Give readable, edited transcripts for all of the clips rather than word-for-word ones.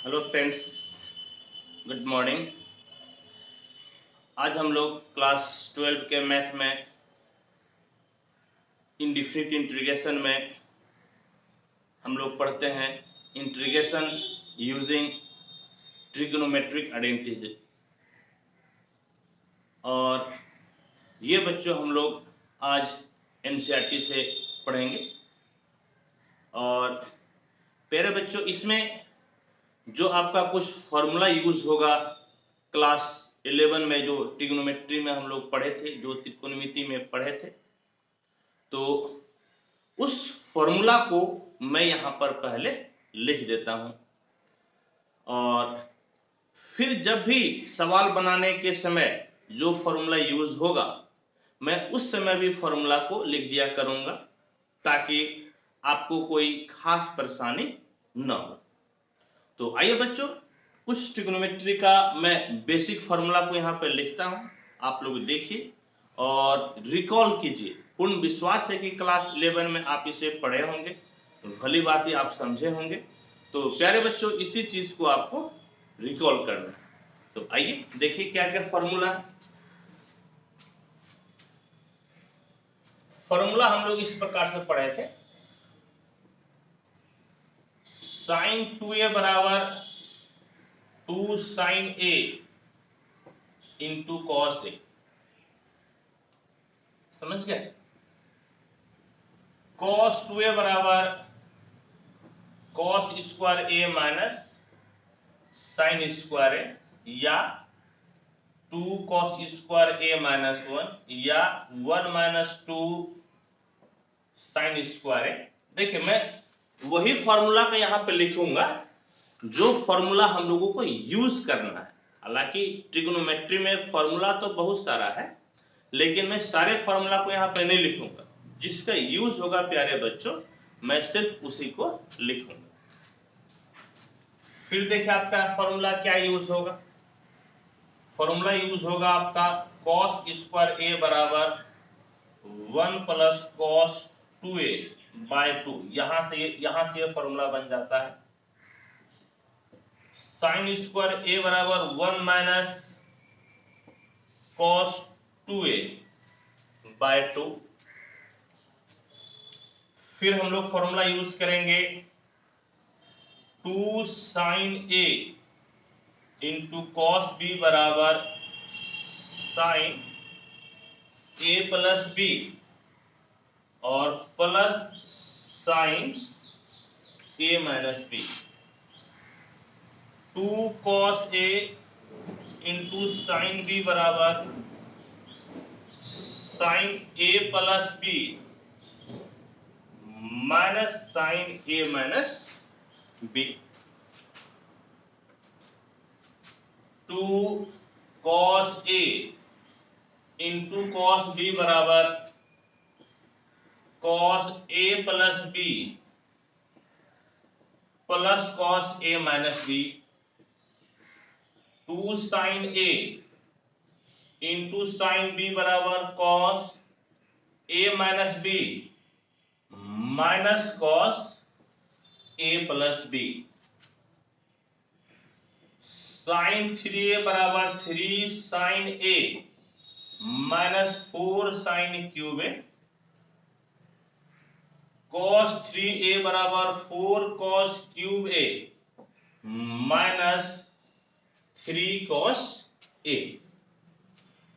Hello friends, good morning. आज हम लोग क्लास 12 के मैथ में इंडिफिनिट इंटीग्रेशन में हम लोग पढ़ते हैं इंटीग्रेशन यूजिंग ट्रिग्नोमेट्रिक आइडेंटिटी। और ये बच्चों हम लोग आज एनसीईआरटी से पढ़ेंगे। और प्यारे बच्चों, इसमें जो आपका कुछ फॉर्मूला यूज होगा क्लास 11 में, जो ट्रिग्नोमेट्री में हम लोग पढ़े थे, जो त्रिकोणमिति में पढ़े थे, तो उस फॉर्मूला को मैं यहां पर पहले लिख देता हूं। और फिर जब भी सवाल बनाने के समय जो फॉर्मूला यूज होगा, मैं उस समय भी फॉर्मूला को लिख दिया करूंगा, ताकि आपको कोई खास परेशानी न हो। तो आइए बच्चों, कुछ ट्रिग्नोमेट्री का मैं बेसिक फॉर्मूला को यहां पर लिखता हूं, आप लोग देखिए और रिकॉल कीजिए। पूर्ण विश्वास है कि क्लास 11 में आप इसे पढ़े होंगे, भली बात ही आप समझे होंगे। तो प्यारे बच्चों, इसी चीज को आपको रिकॉल करना है। तो आइए देखिए क्या क्या फॉर्मूला है। फॉर्मूला हम लोग इस प्रकार से पढ़े थे, साइन 2a बराबर 2 sine a into cos A. समझ गए? कॉस 2a बराबर कॉस स्क्वायर ए माइनस साइन स्क्वायर ए, या 2 कॉस स्क्वायर ए माइनस 1, या 1 माइनस 2 साइन स्क्वायर ए। देखिए, मैं वही फॉर्मूला का यहां पे लिखूंगा जो फॉर्मूला हम लोगों को यूज करना है। हालांकि ट्रिग्नोमेट्री में फॉर्मूला तो बहुत सारा है, लेकिन मैं सारे फॉर्मूला को यहां पे नहीं लिखूंगा। जिसका यूज होगा प्यारे बच्चों, मैं सिर्फ उसी को लिखूंगा। फिर देखिए आपका फॉर्मूला क्या यूज होगा। फॉर्मूला यूज होगा आपका कॉस स्क्वायर ए बराबर 1 प्लस कॉस 2a बाय 2। यहां से ये फॉर्मूला बन जाता है साइन स्क्वायर ए बराबर 1 माइनस कॉस 2a बाय 2। फिर हम लोग फॉर्मूला यूज करेंगे 2 sine a into cos b बराबर साइन a प्लस b, और plus sine a minus b। 2 cos a into sine b बराबर sine a plus b minus sine a minus b। 2 cos a into cos b बराबर cos a plus b plus cos a minus b। 2 sine a into sine b बराबर cos a minus b minus cos a plus b। Sine 3a बराबर 3 sine a minus 4 sine cube a. Cos 3a बराबर 4 cos cube a minus 3 cos a.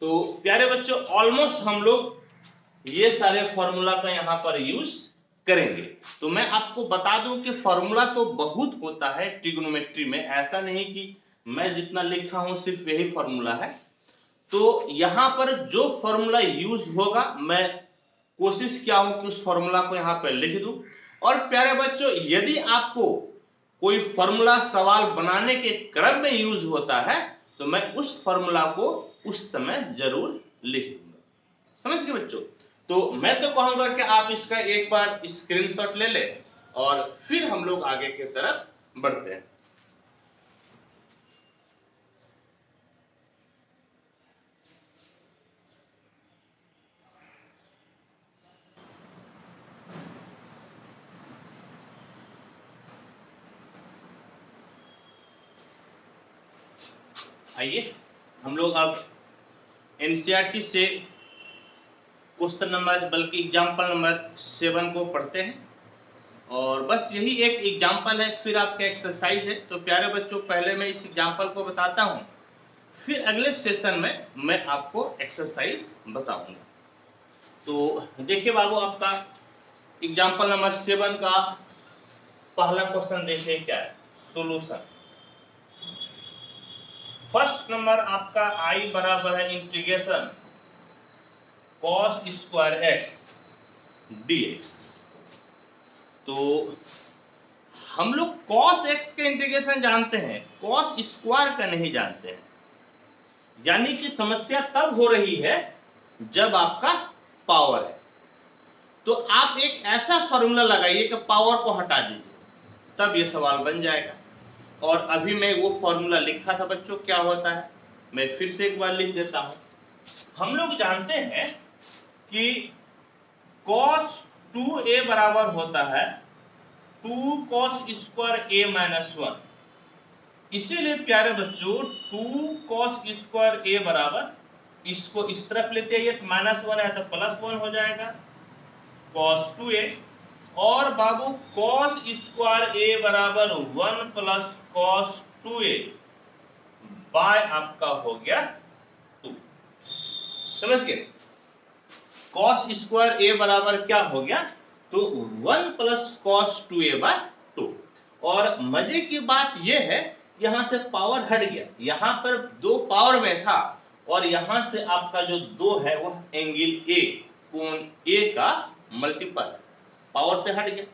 तो प्यारे बच्चों, almost हम लोग ये सारे फॉर्मूला का यहां पर यूज करेंगे। तो मैं आपको बता दूं कि फॉर्मूला तो बहुत होता है ट्रिग्नोमेट्री में, ऐसा नहीं कि मैं जितना लिखा हूं सिर्फ यही फॉर्मूला है। तो यहां पर जो फॉर्मूला यूज होगा, मैं कोशिश किया हूं कि उस फॉर्मूला को यहां पर लिख दूं। और प्यारे बच्चों, यदि आपको कोई फॉर्मूला सवाल बनाने के क्रम में यूज होता है, तो मैं उस फॉर्मूला को उस समय जरूर लिख दूंगा। समझ गए बच्चों? तो मैं तो कहूंगा कि आप इसका एक बार स्क्रीनशॉट ले ले, और फिर हम लोग आगे की तरफ बढ़ते हैं। आइए हम लोग अब एनसीईआरटी से क्वेश्चन नंबर बल्कि एग्जाम्पल नंबर 7 को पढ़ते हैं। और बस यही एक एग्जाम्पल है, फिर आपका एक्सरसाइज है। तो प्यारे बच्चों, पहले मैं इस एग्जाम्पल को बताता हूँ, फिर अगले सेशन में मैं आपको एक्सरसाइज बताऊंगा। तो देखिए बाबू, आपका एग्जाम्पल नंबर 7 का पहला क्वेश्चन देखिए क्या है, सोल्यूशन। फर्स्ट नंबर आपका आई बराबर है integration cos square x dx। तो हम लोग cos x का इंटीग्रेशन जानते हैं, cos स्क्वायर का नहीं जानते हैं। यानी कि समस्या तब हो रही है जब आपका पावर है। तो आप एक ऐसा फॉर्मूला लगाइए कि पावर को हटा दीजिए, तब ये सवाल बन जाएगा। और अभी मैं वो फॉर्मूला लिखा था बच्चों, क्या होता है मैं फिर से एक बार लिख देता हूं। हम लोग जानते हैं कि cos 2a बराबर होता है 2 cos स्क्वायर a माइनस 1। इसीलिए प्यारे बच्चों 2 cos स्क्वायर a बराबर, इसको इस तरफ लेते हैं, तो -1 है तो +1 हो जाएगा cos 2a। और बाबू cos स्क्वायर a बराबर 1 प्लस cos 2a बाय आपका हो गया 2। समझ गए? cos स्क्वायर a बराबर क्या हो गया, तो 1 प्लस cos 2a बाय 2। और मजे की बात यह है, यहां से पावर हट गया, यहां पर 2 पावर में था, और यहां से आपका जो 2 है वह एंगल a, कोण a का मल्टीपल है, पावर से हट गया।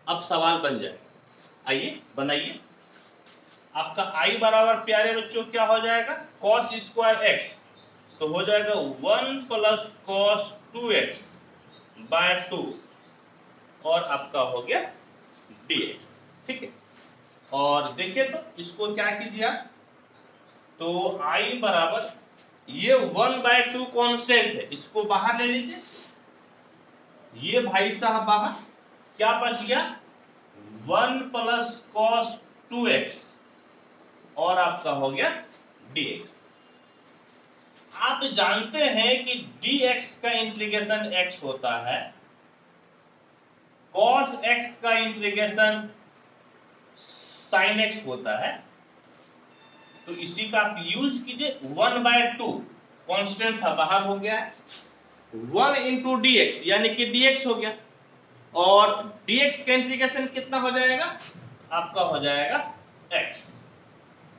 अब सवाल बन जाए, आइए बनाइए। आपका I बराबर प्यारे बच्चों क्या हो जाएगा, cos स्क्वायर x, तो हो जाएगा 1 प्लस cos 2x बाय 2, और आपका हो गया dx। ठीक है, और देखिए तो इसको क्या कीजिए आप, तो I बराबर ये 1/2 कांस्टेंट है, इसको बाहर ले लीजिए, ये भाई साहब बाहर, क्या बच गया 1 प्लस cos 2x, और आपका हो गया dx। आप जानते हैं कि dx का इंटीग्रेशन x होता है, cos x का इंटीग्रेशन sin x होता है। तो इसी का आप यूज कीजिए, 1/2 कांस्टेंट था बाहर हो गया, 1 इंटू dx यानी कि dx हो गया, और dx का इंटीग्रेशन कितना हो जाएगा, आपका हो जाएगा x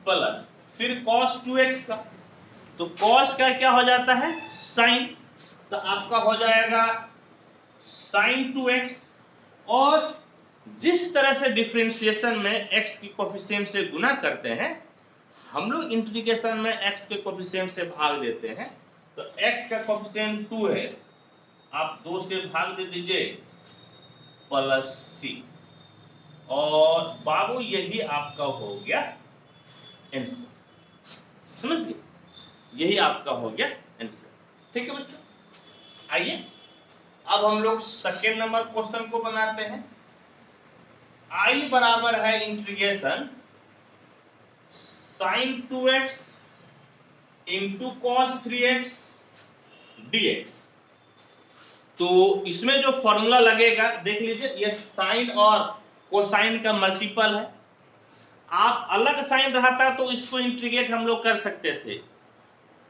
प्लस फिर cos 2x का, तो cos का क्या हो जाता है sin, तो आपका हो जाएगा sin 2x। और जिस तरह से डिफरेंशिएशन में x की कोफिशिएंट से गुना करते हैं, हम लोग इंटीग्रेशन में x के कोफिशिएंट से भाग देते हैं। तो x का कोफिशिएंट 2 है, आप 2 से भाग दे दीजिए प्लस c, और बाबू यही आपका हो गया आंसर। समझ गए, यही आपका हो गया आंसर। ठीक है बच्चों, आइए अब हम लोग सेकेंड नंबर क्वेश्चन को बनाते हैं। I बराबर है integration sin 2x into cos 3x dx। तो इसमें जो फॉर्मूला लगेगा देख लीजिए, ये साइन और कोसाइन का मल्टीपल है। आप अलग साइन रहता तो इसको इंटीग्रेट हम लोग कर सकते थे,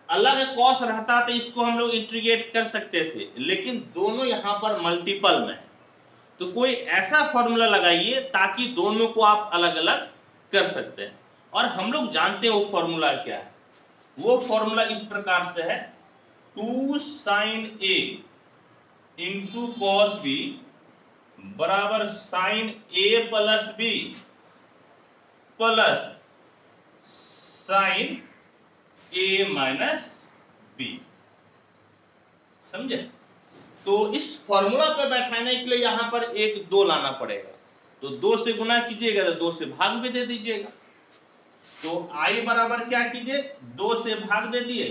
अलग कॉस रहता तो इसको हम लोग इंटीग्रेट कर सकते थे, लेकिन दोनों यहां पर मल्टीपल में है। तो कोई ऐसा फॉर्मूला लगाइए ताकि दोनों को आप अलग अलग कर सकते हैं। और हम लोग जानते हैं वो फॉर्मूला क्या है, वो फॉर्मूला इस प्रकार से है 2 sin a into cos b बराबर sin a plus b plus sin a minus b। समझे? तो इस फॉर्मूला पे बैठाने के लिए यहां पर एक 2 लाना पड़ेगा, तो 2 से गुना कीजिएगा तो 2 से भाग भी दे दीजिएगा। तो I बराबर क्या कीजिए, 2 से भाग दे दिए,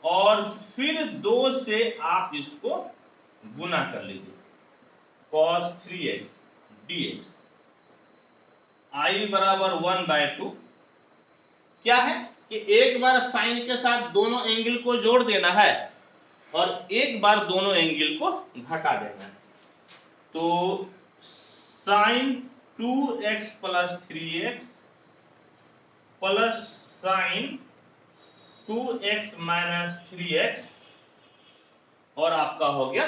और फिर 2 से आप इसको गुना कर लीजिए, cos 3x dx। I बराबर 1/2 क्या है, कि एक बार साइन के साथ दोनों एंगल को जोड़ देना है और एक बार दोनों एंगल को घटा देना है। तो साइन 2x प्लस 3x प्लस साइन 2x माइनस 3x और आपका हो गया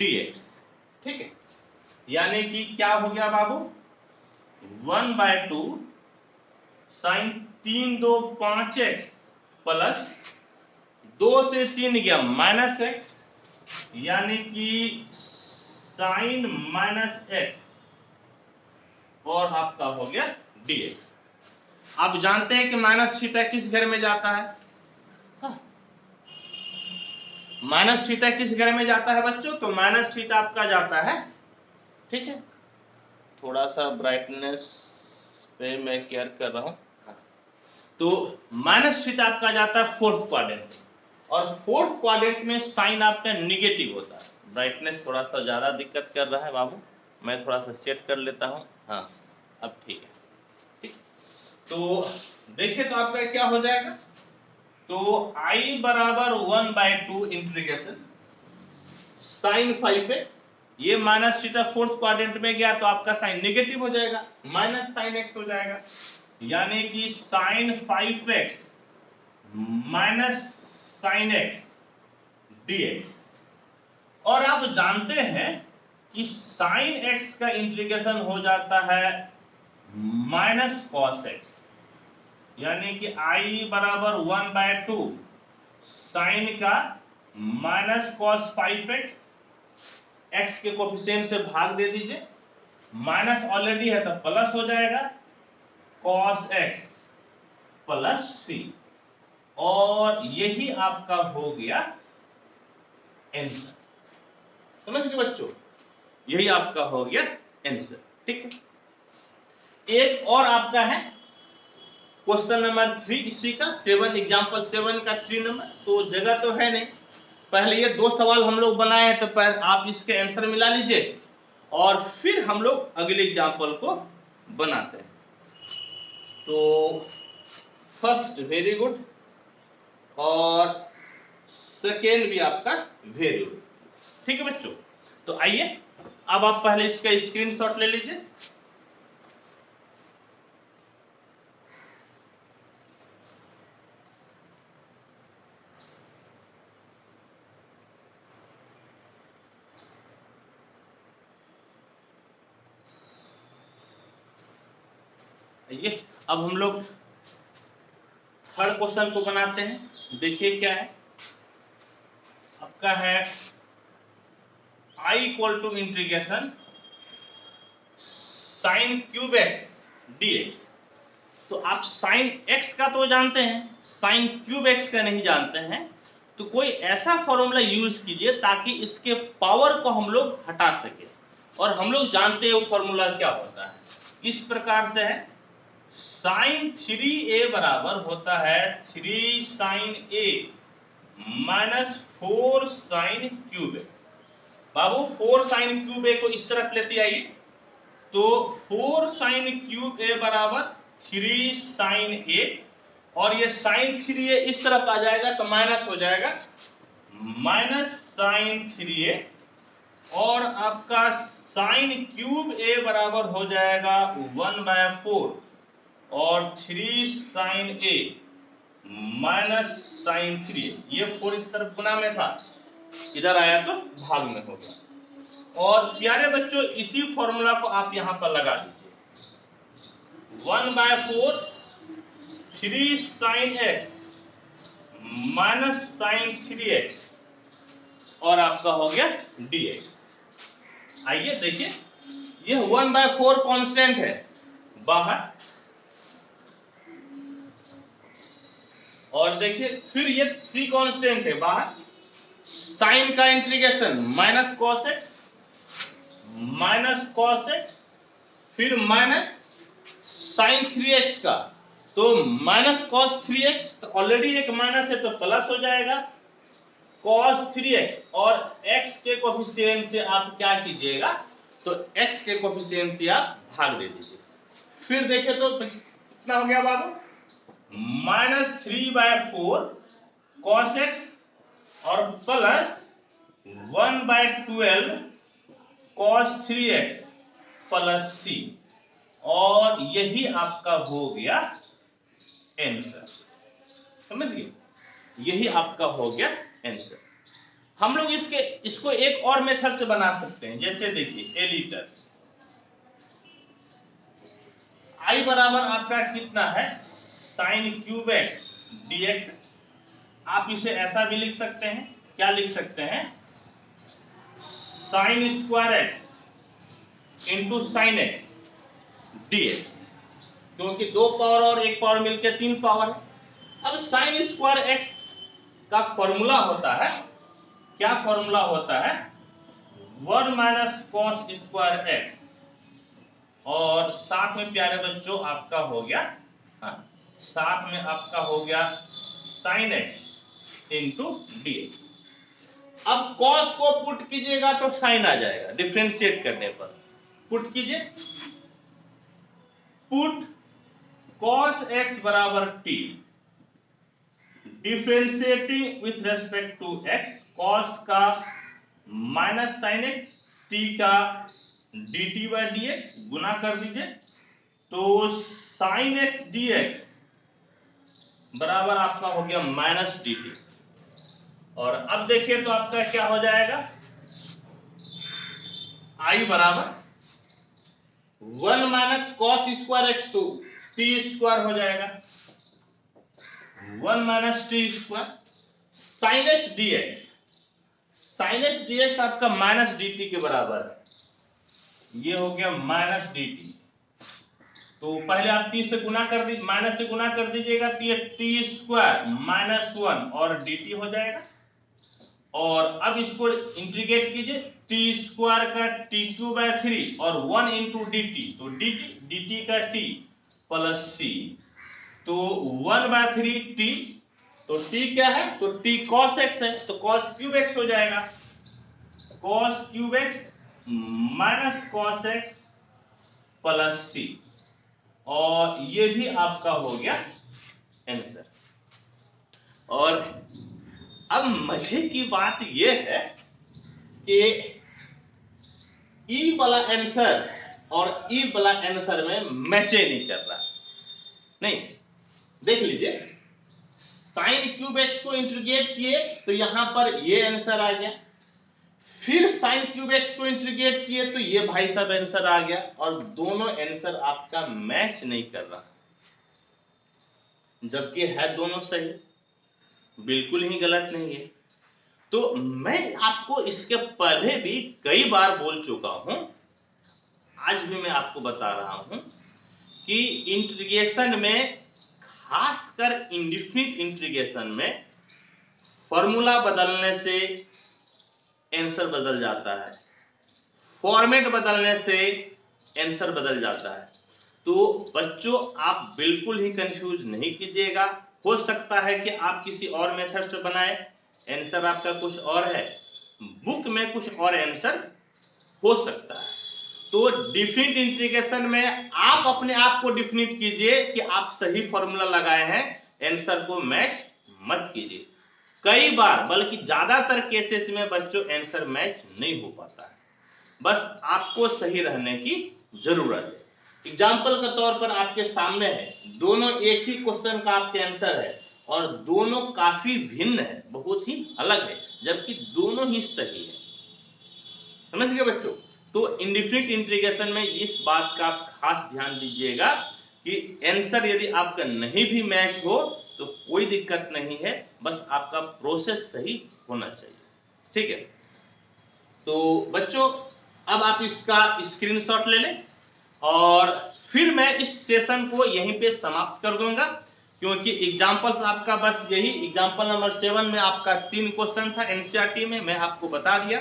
dx। ठीक है, यानी कि क्या हो गया बाबू, 1/2 साइन 3 2 5x प्लस 2 से 3 गया माइनस x, यानी कि साइन माइनस x और आपका हो गया dx। आप जानते हैं कि माइनस थीटा किस घर में जाता है? माइनस थीटा किस घर में जाता है बच्चों? तो माइनस थीटा आपका जाता है, ठीक है, थोड़ा सा ब्राइटनेस पे मैं केयर कर रहा हूं। तो माइनस थीटा आपका जाता है फोर्थ क्वाड्रेंट, और फोर्थ क्वाड्रेंट में साइन आपका नेगेटिव होता है। ब्राइटनेस थोड़ा सा ज्यादा दिक्कत कर रहा है बाबू, मैं थोड़ा सा सेट कर लेता हूं। हाँ, अब ठीक है। ठीक, तो देखिए तो आपका क्या हो जाएगा, तो I बराबर 1/2 इंटीग्रेशन साइन 5x, ये माइनस थीटा फोर्थ क्वाड्रेंट में गया तो आपका साइन नेगेटिव हो जाएगा, माइनस साइन x हो जाएगा, यानी कि sine 5x minus sine x dx। और आप जानते हैं कि साइन x का इंटीग्रेशन हो जाता है माइनस कॉस x, यानी कि I बराबर 1/2 साइन का माइनस कॉस 5x, x के कोफिशिएंट से भाग दे दीजिए, माइनस ऑलरेडी है तो प्लस हो जाएगा कॉस x प्लस c, और यही आपका हो गया आंसर। समझ गए बच्चों, यही आपका हो गया आंसर। ठीक है, एक और आपका है क्वेश्चन नंबर 3 इसी का 7 एग्जांपल 7 का 3 नंबर, तो जगह तो है नहीं, पहले ये 2 सवाल हम लोग बनाए हैं, तो पहले आप इसके आंसर मिला लीजिए और फिर हम लोग अगले एग्जांपल को बनाते हैं। तो फर्स्ट वेरी गुड और सेकेंड भी आपका वेरी गुड। ठीक है बच्चों, तो आइए अब आप पहले इसका स्क्रीनशॉट ले लीजिए। आइए अब हम लोग थर्ड क्वेश्चन को बनाते हैं। देखिए क्या है आपका, है I equal to integration sine cube x dx। तो आप साइन x का तो जानते हैं, साइन क्यूब x का नहीं जानते हैं, तो कोई ऐसा फॉर्मूला यूज कीजिए ताकि इसके पावर को हम लोग हटा सके, और हम लोग जानते हैं वो फॉर्मूला क्या होता है। इस प्रकार से है, साइन 3a बराबर होता है 3 sine a minus 4 sine cube A. बाबू 4 साइन क्यूब ए को इस तरफ लेते आइए, तो 4 साइन क्यूब ए बराबर 3 साइन ए, और ये साइन 3a इस तरफ आ जाएगा तो माइनस हो जाएगा माइनस साइन 3a, और आपका साइन क्यूब ए बराबर हो जाएगा 1/4 और 3 साइन ए माइनस साइन 3a। ये 4 इस तरफ गुना में था, इधर आया तो भाग में हो गया। और प्यारे बच्चों इसी फॉर्मूला को आप यहां पर लगा दीजिए, 1/4 3 sign x minus sign 3x और आपका हो गया dx। आइए देखिए, यह 1/4 कांस्टेंट है बाहर, और देखिए फिर ये 3 कांस्टेंट है बाहर, साइन का इंटीग्रेशन माइनस कॉस एक्स फिर माइनस साइन 3x का, तो माइनस कॉस 3x, तो ऑलरेडी एक माइनस है तो प्लस हो जाएगा कॉस 3x, और x के कोफिशिएंट से आप क्या कीजिएगा, तो x के कोफिशिएंट से आप भाग दे दीजिए। फिर देखें तो कितना हो गया बाबू, -3/4 cos x और plus 1/12 cos 3x plus c, और यही आपका हो गया आंसर। समझ गए, यही आपका हो गया आंसर। हम लोग इसको एक और मेथड से बना सकते हैं। जैसे देखिए, ए लीटर I बराबर आपका कितना है, साइन क्यूब एक्स dx। आप इसे ऐसा भी लिख सकते हैं, क्या लिख सकते हैं, sign square x into sine x dx, क्योंकि 2 पावर और 1 पावर मिलकर 3 पावर है। अब साइन स्क्वायर एक्स का फॉर्मूला होता है, क्या फॉर्मूला होता है, 1 माइनस कॉस स्क्वायर एक्स, और साथ में प्यारे बच्चों आपका हो गया, साथ में आपका हो गया साइन एक्स इंटू dx। अब कॉस को पुट कीजिएगा तो साइन आ जाएगा, डिफरेंशिएट करने पर। पुट कीजिए, पुट cos x बराबर t, differentiating with respect to x, cos का माइनस साइन x, t का dt बाय dx, गुना कर दीजिए, तो साइन x dx बराबर आपका हो गया माइनस dt। और अब देखिए तो आपका क्या हो जाएगा, I बराबर 1 माइनस कॉस स्क्वायर एक्स, तो t स्क्वायर हो जाएगा, 1 minus T square, sine x dx, sine x dx आपका माइनस dt के बराबर है, ये हो गया माइनस dt। तो पहले आप t से गुना कर दीजिए, माइनस से गुना कर दीजिएगा, तो ये टी स्क्वायर माइनस 1 और dt हो जाएगा। और अब इसको इंटीग्रेट कीजिए, टी स्क्वायर का टी क्यूब बाय 3 और 1 इंटू डी टी, तो dt का t प्लस c, तो 1/3 t, तो t क्या है, तो t cos x है, तो cos क्यूब x हो जाएगा, cos cube x minus cos x plus c, और ये भी आपका हो गया आंसर। और अब मजे की बात यह है कि ई वाला आंसर और ई वाला आंसर में मैच नहीं कर रहा। नहीं, देख लीजिए, साइन क्यूब एक्स को इंटीग्रेट किए तो यहां पर ये आंसर आ गया, फिर साइन क्यूब एक्स को इंटीग्रेट किए तो ये भाई साहब आंसर आ गया, और दोनों आंसर आपका मैच नहीं कर रहा, जबकि है दोनों सही, बिल्कुल ही गलत नहीं है। तो मैं आपको इसके पहले भी कई बार बोल चुका हूं, आज भी मैं आपको बता रहा हूं कि इंटीग्रेशन में, खासकर इंडेफिनिट इंटीग्रेशन में, फॉर्मूला बदलने से आंसर बदल जाता है, फॉर्मेट बदलने से आंसर बदल जाता है। तो बच्चों आप बिल्कुल ही कंफ्यूज नहीं कीजिएगा, हो सकता है कि आप किसी और मेथड से बनाएं, आंसर आपका कुछ और है, बुक में कुछ और आंसर हो सकता है। तो डिफिनिट इंटीग्रेशन में आप अपने आप को डिफिनिट कीजिए कि आप सही फॉर्मूला लगाए हैं, आंसर को मैच मत कीजिए। कई बार, बल्कि ज्यादातर केसेस में बच्चों आंसर मैच नहीं हो पाता है, बस आपको सही रहने की जरूरत है। एग्जाम्पल के तौर पर आपके सामने है, दोनों एक ही क्वेश्चन का आपके आंसर है और दोनों काफी भिन्न है, बहुत ही अलग है, जबकि दोनों ही सही है। समझ गए बच्चों? तो इंडेफिनिट इंटीग्रेशन में इस बात का आप खास ध्यान दीजिएगा कि आंसर यदि आपका नहीं भी मैच हो तो कोई दिक्कत नहीं है, बस आपका प्रोसेस सही होना चाहिए। ठीक है, तो बच्चों अब आप इसका स्क्रीनशॉट ले लें, और फिर मैं इस सेशन को यहीं पे समाप्त कर दूंगा, क्योंकि एग्जांपल्स आपका बस यही एग्जांपल नंबर 7 में आपका 3 क्वेश्चन था एनसीईआरटी में, मैं आपको बता दिया।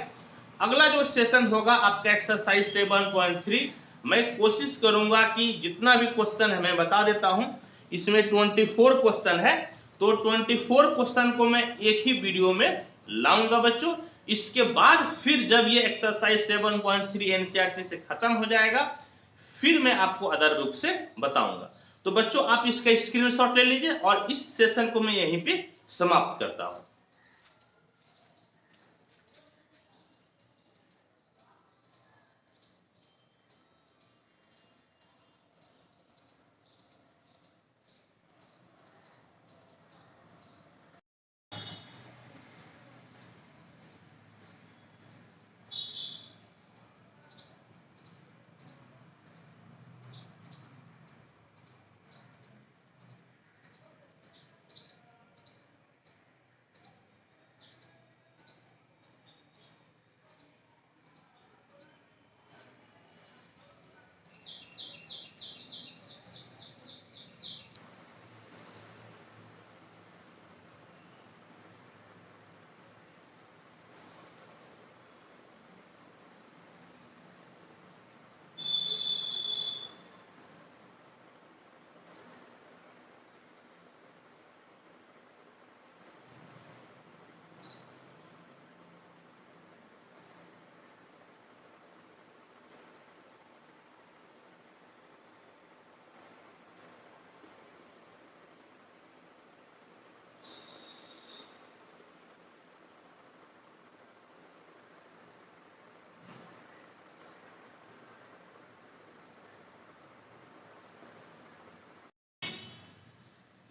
अगला जो सेशन होगा आपका एक्सरसाइज 7.3, मैं कोशिश करूंगा कि जितना भी क्वेश्चन है मैं बता देता हूं, इसमें 24 क्वेश्चन है, तो 24 क्वेश्चन को मैं एक ही वीडियो में लाऊंगा बच्चों। इसके बाद फिर जब ये एक्सरसाइज 7.3 एनसीईआरटी से खत्म हो जाएगा, फिर मैं आपको अदर बुक से बताऊंगा। तो बच्चों आप इसका स्क्रीनशॉट ले लीजिए और इस सेशन को मैं यहीं पे समाप्त करता हूं।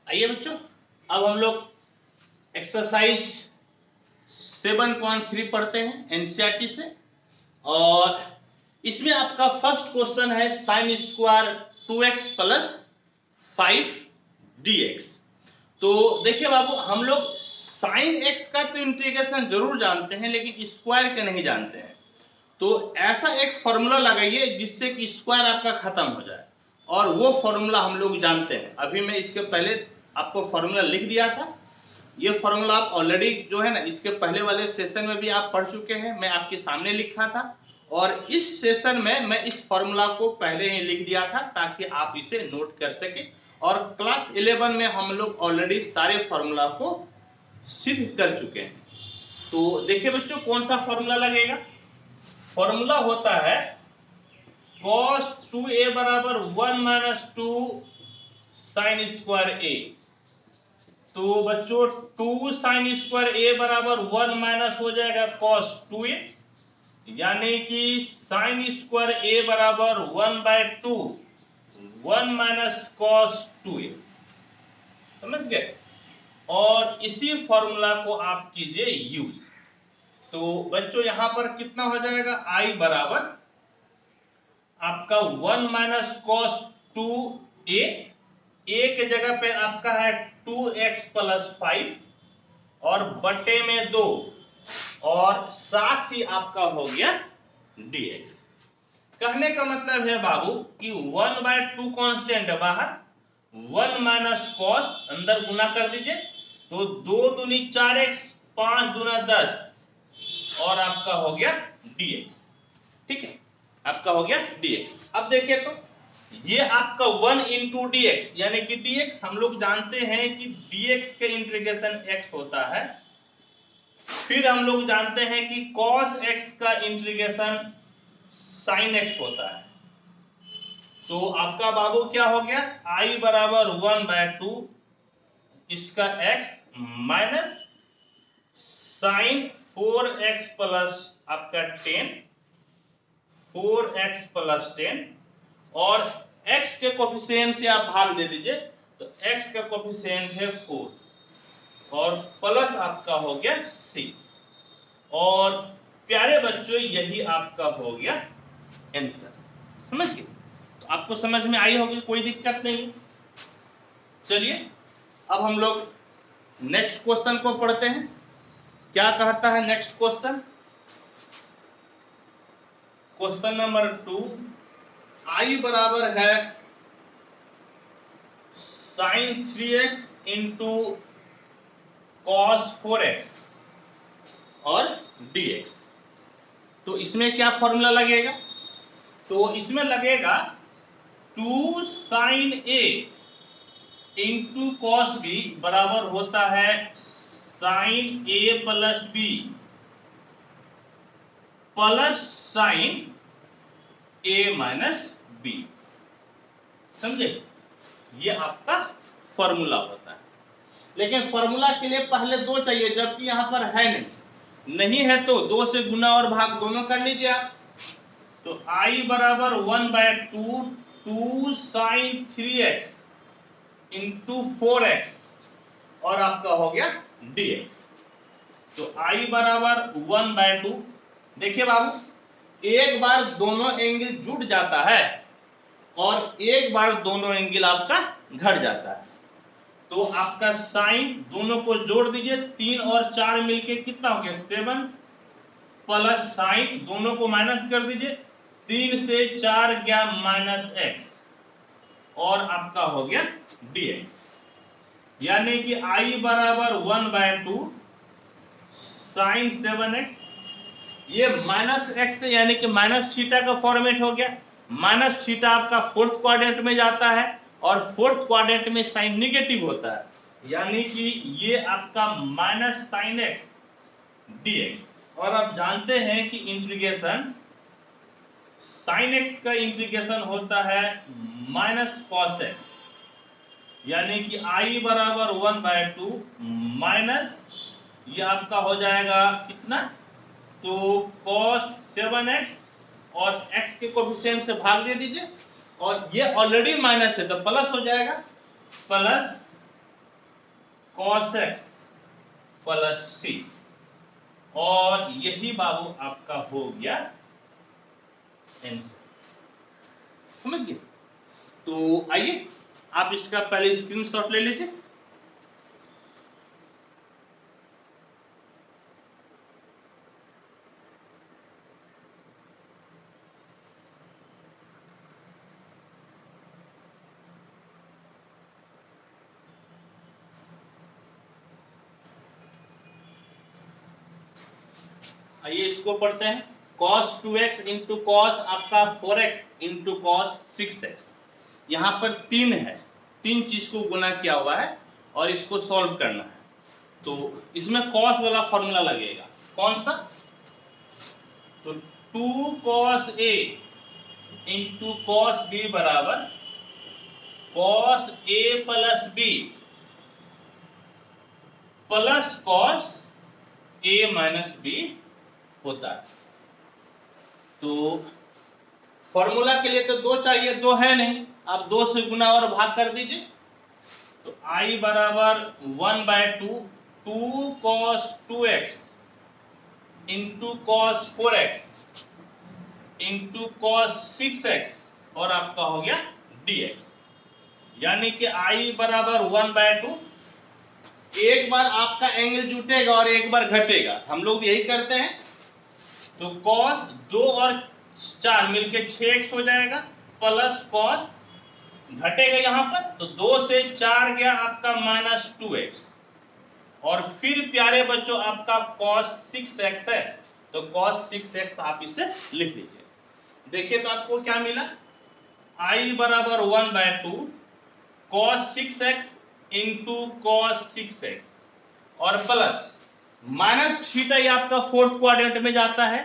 आइए बच्चों, अब हम लोग एक्सरसाइज 7.3 पढ़ते हैं एनसीईआरटी से। और इसमें आपका फर्स्ट क्वेश्चन है sine square 2x plus 5dx। तो देखिए बाबू, हम लोग साइन x का तो इंटीग्रेशन जरूर जानते हैं लेकिन स्क्वायर के नहीं जानते हैं। तो ऐसा एक फॉर्मूला लगाइए जिससे कि स्क्वायर आपका खत्म हो जाए, और वो फॉर्मूला हम लोग जानते हैं। अभी मैं इसके पहले आपको फॉर्मूला लिख दिया था। ये फॉर्मूला आप ऑलरेडी जो है ना, इसके पहले वाले सेशन में भी आप पढ़ चुके हैं, मैं आपके सामने लिखा था। और इस सेशन में मैं इस फॉर्मूला को पहले ही लिख दिया था ताकि आप इसे नोट कर सके। और क्लास 11 में हम लोग ऑलरेडी सारे फॉर्मूला को सिद्ध कर चुके हैं। तो देखिए बच्चों, कौन सा फॉर्मूला लगेगा। फॉर्मूला होता है cos 2a बराबर 1 माइनस 2 साइन स्क्वायर a। तो बच्चों 2 साइन स्क्वायर a बराबर 1 माइनस हो जाएगा cos 2a, यानी कि साइन स्क्वायर a बराबर 1/2 1 माइनस cos 2a। समझ गए। और इसी फॉर्मूला को आप कीजिए यूज। तो बच्चों यहां पर कितना हो जाएगा, i बराबर आपका 1 माइनस cos 2a, a के जगह पे आपका है 2x प्लस 5 और बटे में 2, और साथ ही आपका हो गया dx। कहने का मतलब है बाबू कि 1/2 कांस्टेंट है बाहर, 1 माइनस cos अंदर गुना कर दीजिए, तो 2 दूनी 4x, 5 दूना 10, और आपका हो गया dx। ठीक है, आपका हो गया dx। अब देखिए तो ये आपका 1 इंटू डी एक्स, यानी कि dx हम लोग जानते हैं कि dx के इंटीग्रेशन x होता है। फिर हम लोग जानते हैं कि cos x का इंटीग्रेशन sin x होता है। तो आपका बाबू क्या हो गया, i बराबर 1/2 इसका x minus sign 4x plus आपका 10, 4x प्लस 10, और x के कोफिशिएंट से आप भाग दे दीजिए, तो x का कोफिशिएंट है 4 और प्लस आपका हो गया c। और प्यारे बच्चों यही आपका हो गया आंसर। समझ गए। तो आपको समझ में आई होगी, कोई दिक्कत नहीं। चलिए अब हम लोग नेक्स्ट क्वेश्चन को पढ़ते हैं। क्या कहता है next question. Question number 2, i बराबर है sign 3x into cos 4x और dx। तो इसमें क्या फॉर्मूला लगेगा, तो इसमें लगेगा 2 sine a into cos b बराबर होता है sine a plus b plus sine a minus b। समझे। ये आपका फॉर्मूला होता है। लेकिन फॉर्मूला के लिए पहले 2 चाहिए, जबकि यहां पर है नहीं है तो 2 से गुना और भाग दोनों कर लीजिए आप। तो I बराबर 1/2 2 sin 3x इंटू 4x और आपका हो गया dx। तो I बराबर 1/2। देखिए बाबू, एक बार दोनों एंगल जुट जाता है और एक बार दोनों एंगल आपका घट जाता है। तो आपका साइन दोनों को जोड़ दीजिए, 3 और 4 मिलके कितना हो गया 7, प्लस साइन दोनों को माइनस कर दीजिए, 3 से 4 गया -x और आपका हो गया dx। यानी कि I बराबर 1/2 साइन 7x, ये -x यानी कि माइनस थीटा का फॉर्मेट हो गया। माइनस थीटा आपका फोर्थ क्वाड्रेंट में जाता है और फोर्थ क्वाड्रेंट में साइन निगेटिव होता है, यानी कि ये आपका माइनस साइन x dx। और आप जानते हैं कि इंटीग्रेशन साइन x का इंटीग्रेशन होता है माइनस कॉस x, यानी कि I बराबर 1/2 माइनस ये आपका हो जाएगा कितना, तो cos 7x और x के कोफिशिएंट से भाग दे दीजिए, और ये ऑलरेडी माइनस है तो प्लस हो जाएगा, plus cos x plus c, और यही बाबू आपका हो गया आंसर। समझ गए? तो आइए आप इसका पहले स्क्रीनशॉट ले लीजिए। आइए इसको पढ़ते हैं। cos 2x इंटू कॉस आपका 4x इंटू कॉस 6x। यहां पर 3 है, 3 चीज को गुना किया हुआ है और इसको सॉल्व करना है। तो इसमें cos वाला फॉर्मूला लगेगा, कौन सा, तो 2 cos a into cos b बराबर cos a plus b plus cos a minus b होता है। तो फॉर्मूला के लिए तो 2 चाहिए, 2 है नहीं, आप 2 से गुना और भाग कर दीजिए। तो I बराबर 1/2 2 cos 2x into cos 4x into cos 6x और आपका हो गया dx। यानी कि I बराबर 1/2, एक बार आपका एंगल जुटेगा और एक बार घटेगा, हम लोग यही करते हैं। तो cos 2 और 4 मिलके 6x हो जाएगा, प्लस cos घटेगा यहां पर, तो 2 से 4 गया आपका -2x, और फिर प्यारे बच्चों आपका cos 6x है, तो cos 6x आप इसे लिख लीजिए। देखिए तो आपको क्या मिला, I बराबर 1/2 cos 6x into cos 6x और प्लस माइनस थीटा, ये आपका फोर्थ क्वाड्रेंट में जाता है,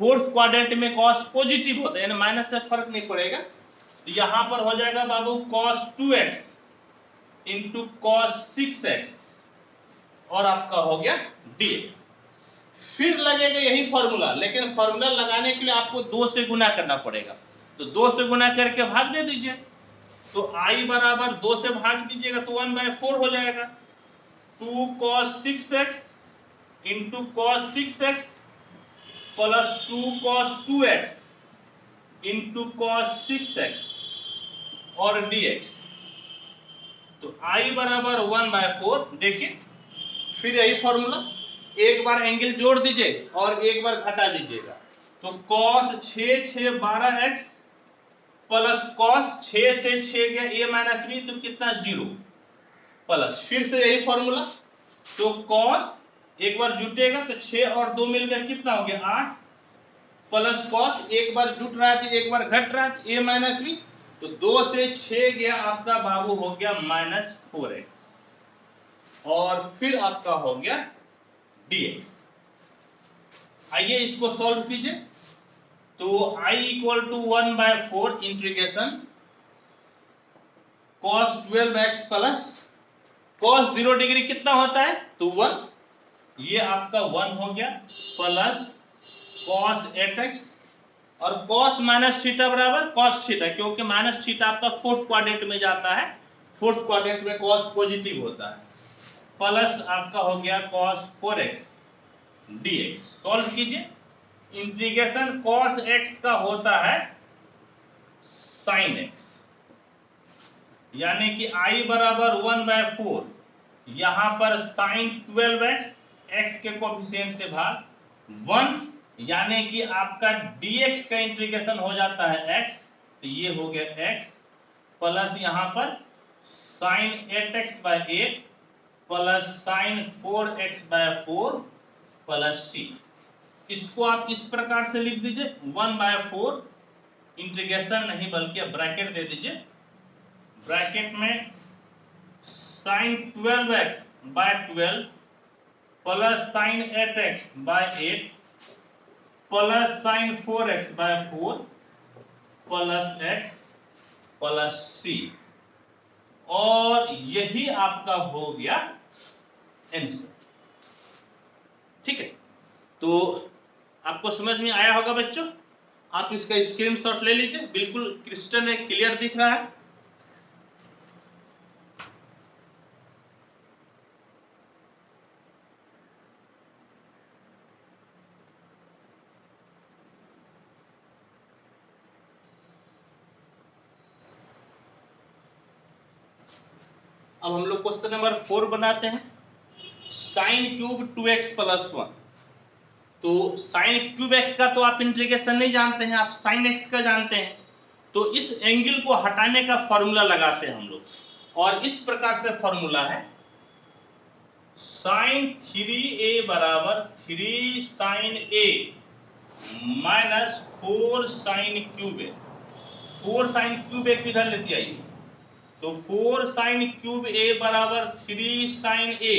फोर्थ क्वाड्रेंट में cos पॉजिटिव होता है, यानी माइनस से फर्क नहीं पड़ेगा। तो यहां पर हो जाएगा बाबू cos 2x into cos 6x और आपका हो गया dx। फिर लगेगा यही फॉर्मूला, लेकिन फॉर्मूला लगाने के लिए आपको 2 से गुना करना पड़ेगा, तो 2 से गुना करके भाग दे दीजिए। तो I बराबर 2 से भाग दीजिएगा तो 1/4 हो जाएगा, 2 cos 6x into cos 6x plus 2 cos 2x into cos 6x और dx। तो I बराबर 1/4। देखिए फिर यही फॉर्मूला, एक बार एंगल जोड़ दीजिए और एक बार घटा दीजिएगा, तो cos 6 6 12x प्लस cos 6 से 6 गया a माइनस b, तो कितना 0, प्लस फिर से यही फॉर्मूला, तो cos एक बार जुटेगा तो 6 और 2 मिल गया, कितना हो गया 8, प्लस cos एक बार जुट रहा है तो एक बार घट रहा है, a माइनस b, तो 2 से 6 गया आपका बाबू हो गया -4x और फिर आपका हो गया dx। आइए इसको सॉल्व कीजिए। तो I equal to 1/4 integration cos 12x plus cos 0 degree कितना होता है तो 1, ये आपका 1 हो गया, प्लस cos 8x और cos माइनस थीटा बराबर cos थीटा, क्योंकि माइनस थीटा आपका फोर्थ क्वाड्रेंट में जाता है, फोर्थ क्वाड्रेंट में cos पॉजिटिव होता है, प्लस आपका हो गया cos 4x dx। सॉल्व कीजिए, इंटीग्रेशन cos x का होता है sin x, यानी कि I बराबर 1/4, यहां पर sin 12x x के कोफिशिएंट से भाग 1, यानी कि आपका dx का इंटीग्रेशन हो जाता है x, तो ये हो गया x, प्लस यहां पर sin 8x/8 plus sin 4x/4 plus c। इसको आप इस प्रकार से लिख दीजिए 1/4, इंटीग्रेशन नहीं बल्कि ब्रैकेट दे दीजिए, ब्रैकेट में sin 12x/12 plus sin 8x/8 plus sin 4x/4 plus x plus c, और यही आपका हो गया आंसर। ठीक है, तो आपको समझ में आया होगा बच्चों, आप इसका स्क्रीनशॉट ले लीजिए, बिल्कुल क्रिस्टल क्लियर दिख रहा है। अब हम लोग क्वेश्चन नंबर 4 बनाते हैं, साइन क्यूब 2x प्लस 1। तो साइन क्यूब x का तो आप इंटीग्रेशन नहीं जानते हैं, आप साइन x का जानते हैं, तो इस एंगल को हटाने का फॉर्मूला लगाते हैं हम लोग, और इस प्रकार से फॉर्मूला है साइन 3a बराबर 3 sine a minus 4 sine cube a। 4 sine cube a किधर लेती आइए, तो 4 साइन क्यूब a बराबर 3 साइन a,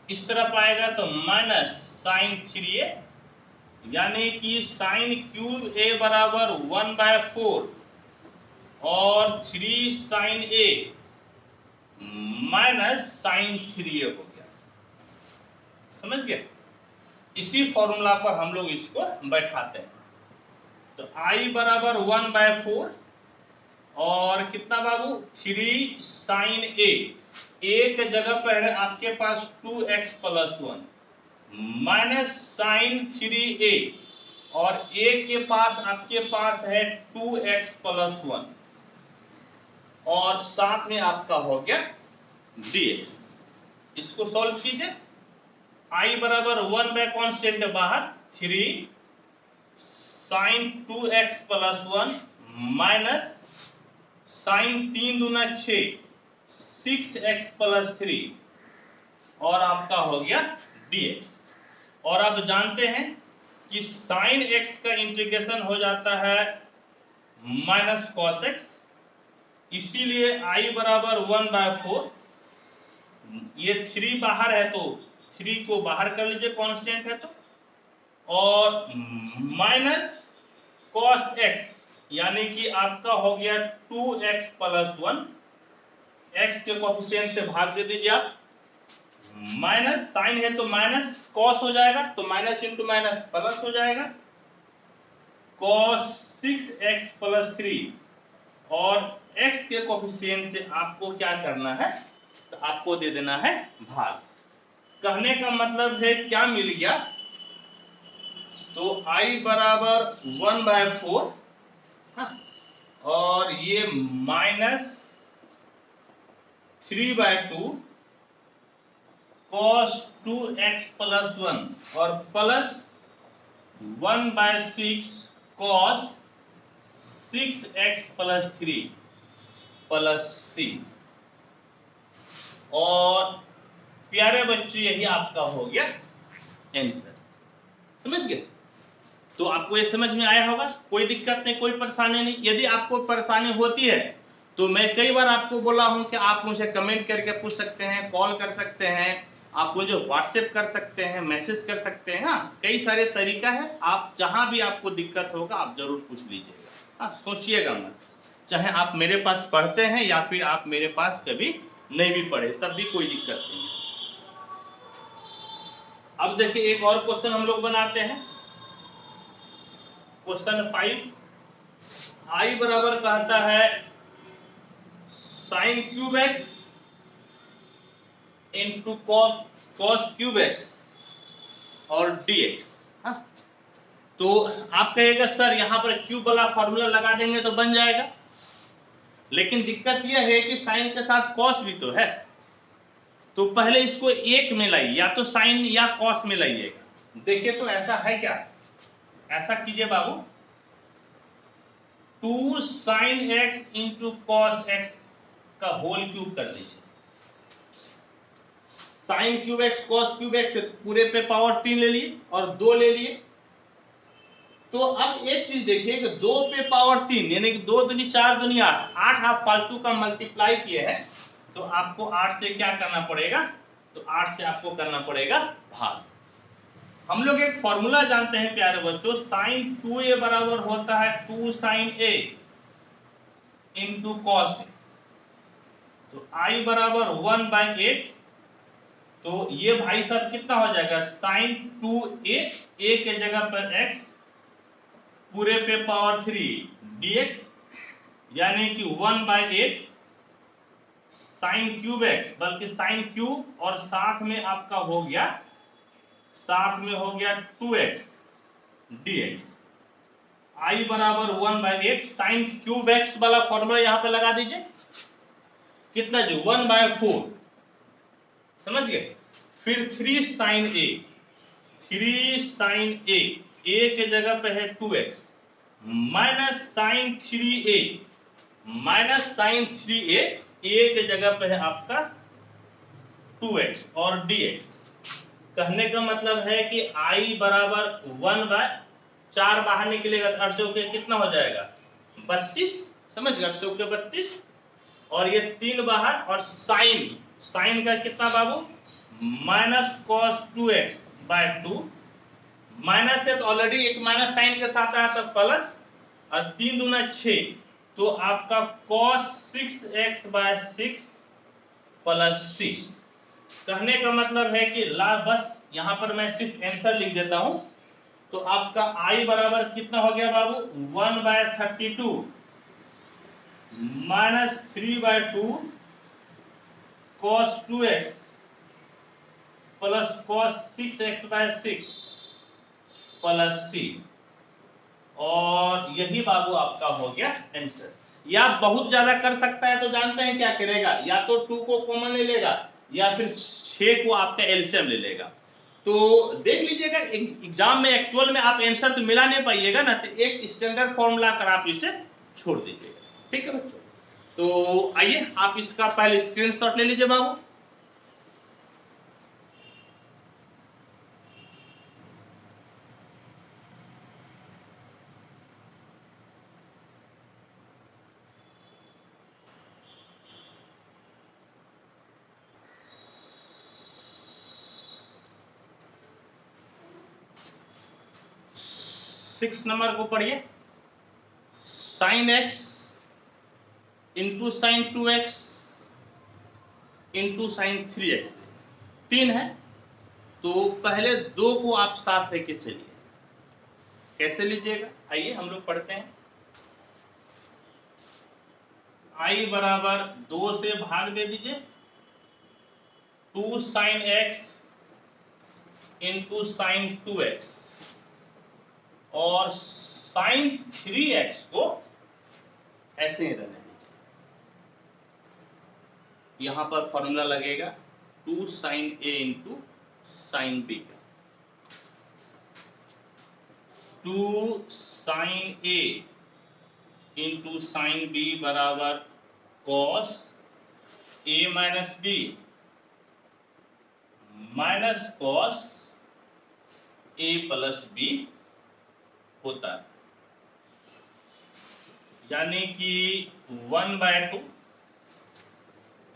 इस तरफ आएगा तो माइनस साइन 3a, यानी कि साइन क्यूब a बराबर 1/4 और 3 sine a minus sine 3a हो गया। समझ गए, इसी फॉर्मूला पर हम लोग इसको बैठाते हैं, तो I बराबर 1/4 और कितना बाबू 3 साइन a, एक जगह पर है आपके पास 2x plus 1 minus sine 3a, और a के पास आपके पास है 2x प्लस 1, और साथ में आपका हो गया dx। इसको सॉल्व कीजिए, I बराबर 1/कांस्टेंट बाहर 3 sign 2x plus 1 minus sign 3 दूना 6 6x प्लस 3, और आपका हो गया dx। और आप जानते हैं कि साइन x का इंटीग्रेशन हो जाता है माइनस cos x, इसीलिए I बराबर 1/4, ये 3 बाहर है तो 3 को बाहर कर लीजिए, कांस्टेंट है तो, और माइनस cos x, यानी कि आपका हो गया 2x प्लस 1, x के कोफिशिएंट से भाग दे दीजिए आप, माइनस साइन है तो माइनस cos हो जाएगा, तो माइनस इंटू माइनस प्लस हो जाएगा, cos 6x प्लस 3, और x के कोफिशिएंट से आपको क्या करना है, तो आपको दे देना है भाग। कहने का मतलब है क्या मिल गया, तो I बराबर 1/4, और ये माइनस 3/2 cos 2x प्लस 1 और plus 1/6 cos 6x plus 3 plus c। और प्यारे बच्चे यही आपका हो गया आंसर। समझ गए, तो आपको ये समझ में आया होगा, कोई दिक्कत नहीं, कोई परेशानी नहीं। यदि आपको परेशानी होती है तो मैं कई बार आपको बोला हूं कि आप मुझे कमेंट करके पूछ सकते हैं, कॉल कर सकते हैं, आप मुझे व्हाट्सएप कर सकते हैं, मैसेज कर सकते हैं। हाँ, कई सारे तरीका है, आप जहां भी आपको दिक्कत होगा आप जरूर पूछ लीजिएगा। हाँ, सोचिएगा मत, चाहे आप मेरे पास पढ़ते हैं या फिर आप मेरे पास कभी नहीं भी पढ़े, तब भी कोई दिक्कत नहीं है। अब देखिए एक और क्वेश्चन हम लोग बनाते हैं, क्वेश्चन 5। आई बराबर कहता है sign cube x into cos cube x और dx। हाँ, तो आप कहिएगा सर यहाँ पर क्यूब वाला फॉर्मूला लगा देंगे तो बन जाएगा, लेकिन दिक्कत यह है कि साइन के साथ कॉस भी तो है, तो पहले इसको एक में लाइए, या तो साइन या कॉस में लाइएगा। देखिए तो ऐसा है क्या, ऐसा कीजिए बाबू, 2 sine x into cos x का होल क्यूब कर दीजिए। Sign cube x cos cube x, तो पूरे पे पावर 3 ले लिए और 2 ले लिए। तो अब एक चीज देखिए कि 2 पे पावर 3 यानी कि 2 दूनी 4 दूनी 8, 8 आप फालतू का मल्टीप्लाई किए हैं, तो आपको 8 से क्या करना पड़ेगा, तो 8 से आपको करना पड़ेगा भाग। हम लोग एक फॉर्मूला जानते हैं प्यारे बच्चों, साइन 2a बराबर होता है 2 sine a into cos a, तो i बराबर 1/8। तो ये भाई साहब कितना हो जाएगा, साइन 2a, a के जगह पर x पूरे पे पावर 3 dx, यानी कि 1/8 साइन क्यूब एक्स, बल्कि साइन क्यूब और साथ में आपका हो गया, साथ में हो गया 2x dx। i बराबर 1/8 साइन क्यूब एक्स वाला फॉर्मूला यहां पे लगा दीजिए, कितना जी 1/4, समझ गए। फिर 3 sine a, 3 sine a, a के जगह पे है 2x minus sine 3a, minus sine 3a, a के जगह पे है आपका 2x और dx। कहने का मतलब है कि i बराबर 1/4 बाहर निकलेगा, 8 चौके कितना हो जाएगा 32, समझ गए, 8 चौके 32, और ये 3 बाहर, और साइन, साइन का कितना बाबू माइनस कॉस 2x/2, माइनस है तो ऑलरेडी एक माइनस साइन के साथ आया था प्लस, और 3 दूना 6, तो आपका cos 6x/6 प्लस c। कहने का मतलब है कि ला, बस यहां पर मैं सिर्फ आंसर लिख देता हूं, तो आपका i बराबर कितना हो गया बाबू 1/32 minus 3/2 cos 2x plus cos 6x/6 plus c, और यही बाबू आपका हो गया आंसर। या बहुत ज्यादा कर सकता है तो जानते हैं क्या करेगा, या तो 2 को कॉमन ले लेगा या फिर 6 को आपका एलसीएम ले लेगा। तो देख लीजिएगा एग्जाम में एक्चुअल में आप आंसर तो मिला नहीं पाइएगा ना, तो एक स्टैंडर्ड फॉर्मूला कर आप इसे छोड़ दीजिएगा, ठीक है बच्चों। तो आइए आप इसका पहले स्क्रीनशॉट ले लीजिए बाबू। सिक्स नंबर को पढ़िए, sine x into sine 2x into sine 3x, 3 है, तो पहले 2 को आप साथ लेके चलिए। कैसे लीजिएगा, आइए हम लोग पढ़ते हैं। i बराबर 2 से भाग दे दीजिए, 2 sine x into sine 2x, और साइन 3x को ऐसे ही रहने दीजिए। यहां पर फॉर्मूला लगेगा 2 sine a into sine b का, 2 sine a into sine b बराबर cos a minus b minus cos a plus b होता है, यानी कि 1/2।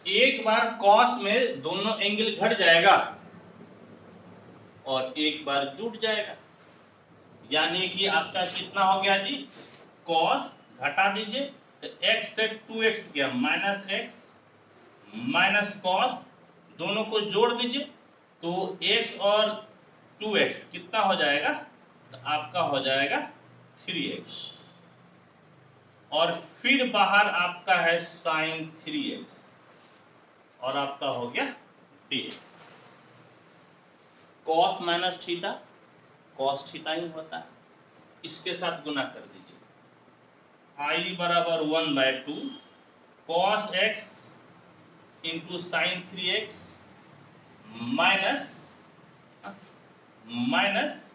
एक बार कॉस में दोनों एंगल घट जाएगा और एक बार जुट जाएगा, यानी कि आपका कितना हो गया जी, कॉस घटा दीजिए तो x से 2x गया माइनस x माइनस कॉस, दोनों को जोड़ दीजिए तो x और 2x कितना हो जाएगा, तो आपका हो जाएगा 3x, और फिर बाहर आपका है साइन 3x, और आपका हो गया dx। Cos minus theta cos theta ही होता है, इसके साथ गुना कर दीजिए, i बराबर 1/2 cos x into sine 3x minus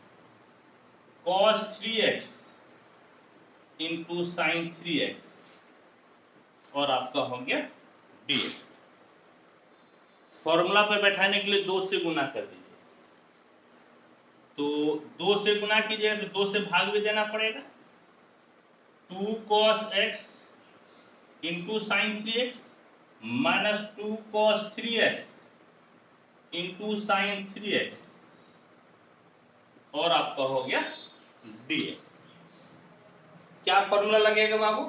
cos 3x into sine 3x, और आपका हो गया dx। फॉर्मूला पे बैठाने के लिए 2 से गुना कर दीजिए, तो 2 से गुना कीजिएगा तो 2 से भाग भी देना पड़ेगा, 2 cos x into sine 3x minus 2 cos 3x into sine 3x, और आपका हो गया dx। क्या फॉर्मूला लगेगा बाबू,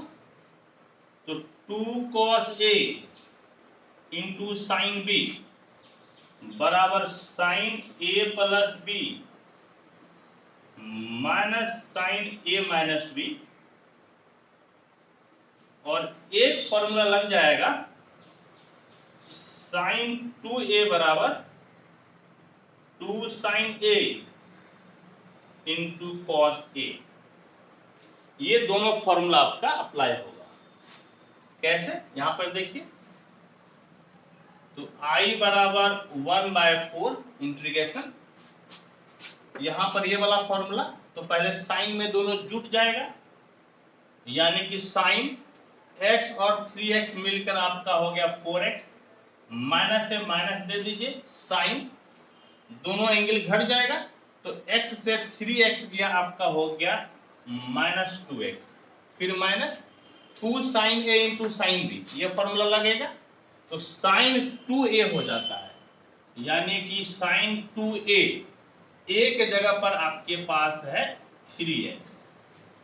तो 2 cos a into sine b बराबर sine a plus b minus sine a minus b, और एक फॉर्मूला लग जाएगा साइन 2a बराबर 2 sine a into cos a। ये दोनों फॉर्मूला आपका अप्लाई होगा। कैसे, यहां पर देखिए, तो i बराबर 1/4 इंटीग्रेशन, यहां पर ये वाला फॉर्मूला, तो पहले साइन में दोनों जुट जाएगा, यानी कि साइन x और 3x मिलकर आपका हो गया 4x, माइनस से माइनस दे दीजिए, साइन दोनों एंगल घट जाएगा, तो x से 3x गया, आपका हो गया माइनस 2x, फिर minus 2 sine a into sine b, ये फॉर्मूला लगेगा, तो साइन 2a हो जाता है, यानी कि साइन 2a a के जगह पर आपके पास है 3x,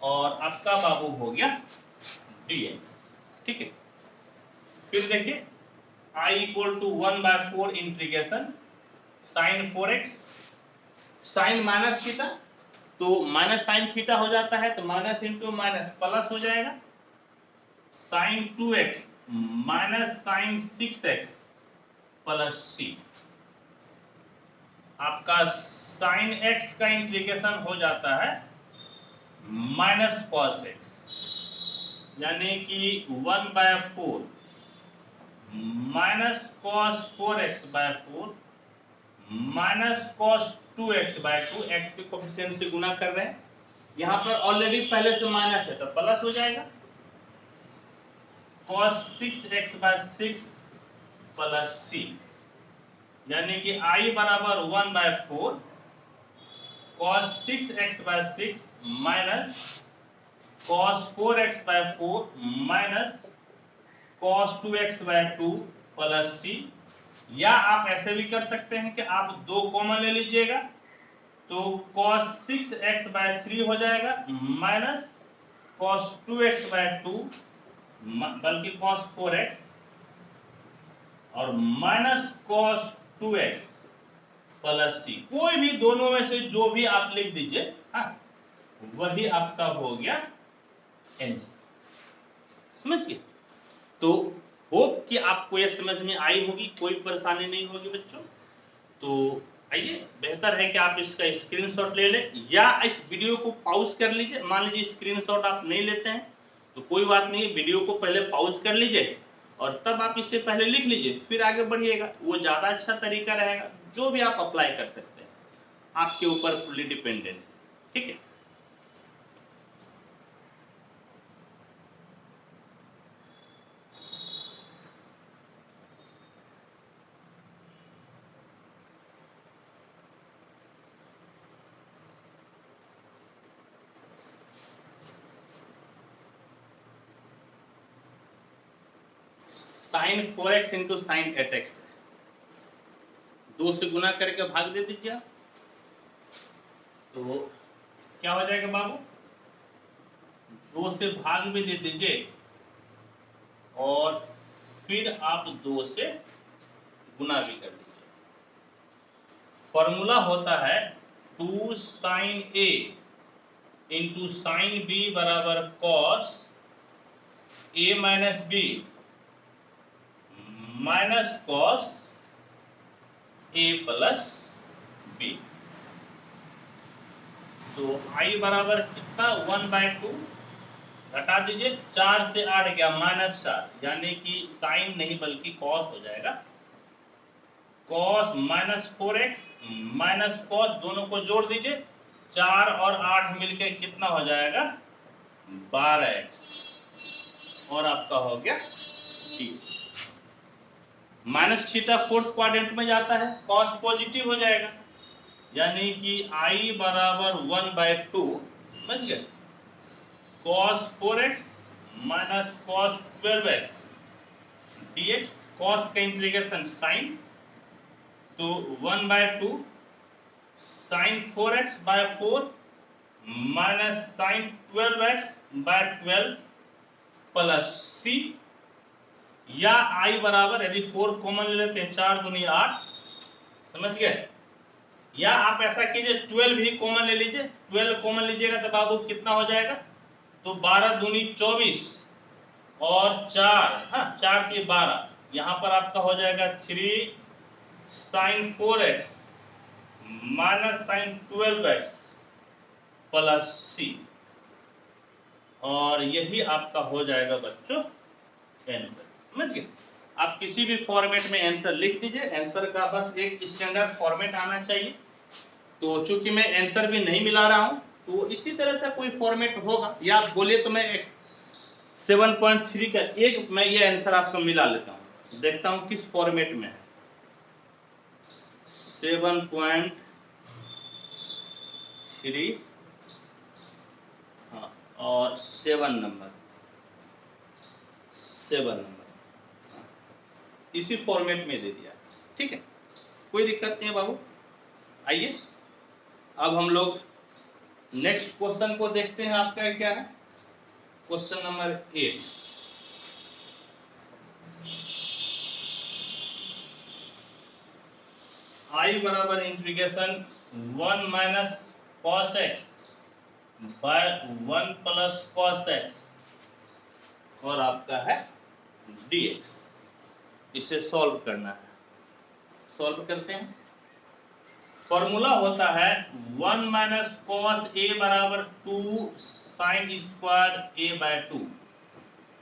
और आपका बाबू हो गया dx। ठीक है, फिर देखिए i equal to 1/4 integration sine 4x, sine minus theta, तो माइनस साइन थीटा हो जाता है, तो माइनस इंटू माइनस प्लस हो जाएगा, sine 2x minus sine 6x plus c, आपका साइन x का इंटीग्रेशन हो जाता है माइनस कॉस x, यानी कि 1/4 minus cos 4x/4 minus cos 2x/2, x के कोफिशिएंट से गुना कर रहे हैं, यहां पर ऑलरेडी पहले से माइनस है तो प्लस हो जाएगा, cos 6x/6 प्लस c, यानी कि i बराबर 1/4 cos 6x/6 minus cos 4x/4 minus cos 2x/2 plus c, या आप ऐसे भी कर सकते हैं कि आप 2 कॉमन ले लीजिएगा, तो cos 6x/3 हो जाएगा माइनस cos 2x/2 बल्कि cos 4x, और minus cos 2x plus c, कोई भी दोनों में से जो भी आप लिख दीजिए, वही आपका हो गया आंसर। समझिए, तो होप कि आपको यह समझ में आई होगी, कोई परेशानी नहीं होगी बच्चों। तो आइए, बेहतर है कि आप इसका स्क्रीनशॉट ले लें, या इस वीडियो को पॉज कर लीजिए। मान लीजिए स्क्रीनशॉट आप नहीं लेते हैं तो कोई बात नहीं, वीडियो को पहले पॉज कर लीजिए और तब आप इससे पहले लिख लीजिए, फिर आगे बढ़िएगा, वो ज्यादा अच्छा तरीका रहेगा। जो भी आप अप्लाई कर सकते हैं, आपके ऊपर फुल्ली डिपेंडेंट है। ठीक है, sign 4x into sine 8x, 2 से गुना करके भाग दे दीजिए, तो क्या हो जाएगा बाबू, 2 से भाग भी दे दीजिए और फिर आप 2 से गुना भी कर लीजिए। फॉर्मूला होता है 2 sin A into sine B बराबर cos A minus B minus cos A plus B। तो I बराबर कितना 1/2 घटा दीजिए, 4 से 8 गया -4, यानी कि साइन नहीं बल्कि कॉस हो जाएगा। कॉस -4x माइनस कॉस, दोनों को जोड़ दीजिए, 4 और 8 मिलके कितना हो जाएगा 12x, और आपका हो गया dx। Minus theta fourth quadrant में जाता है, कॉस पॉजिटिव हो जाएगा, यानी कि I बराबर 1/2, समझ गए, cos 4x minus cos 12x dx। cos का इंटीग्रेशन sin, तो 1/2 sin 4x/4 minus sin 12x/12 plus c, या I बराबर, यदि 4 कॉमन ले लेते हैं 4 दूनी 8, समझ गए, या आप ऐसा कीजिए 12 भी कॉमन ले लीजिए, 12 कॉमन लीजिएगा तो बाबू कितना हो जाएगा, तो 12 दूनी 24 और 4, हाँ 4 की 12, यहां पर आपका हो जाएगा 3 sin 4x minus sin 12x plus c, और यही आपका हो जाएगा बच्चों आंसर। समझ गए, आप किसी भी फॉर्मेट में आंसर लिख दीजिए, आंसर का बस एक स्टैंडर्ड फॉर्मेट आना चाहिए। तो चूंकि मैं आंसर भी नहीं मिला रहा हूं, तो इसी तरह से कोई फॉर्मेट होगा, या आप बोलिए तो मैं 7.3 का एक मैं ये आंसर आपको मिला लेता हूं, देखता हूं किस फॉर्मेट में है। 7.3 हाँ, और 7 नंबर इसी फॉर्मेट में दे दिया, ठीक है, कोई दिक्कत नहीं है बाबू। आइए अब हम लोग नेक्स्ट क्वेश्चन को देखते हैं, आपका क्या है, क्वेश्चन नंबर 8। I बराबर integration 1 minus cos x by 1 plus cos x, और आपका है dx। इसे सॉल्व करना है, सॉल्व करते हैं। फॉर्मूला होता है 1 माइनस cos a बराबर 2 साइन स्क्वायर a/2,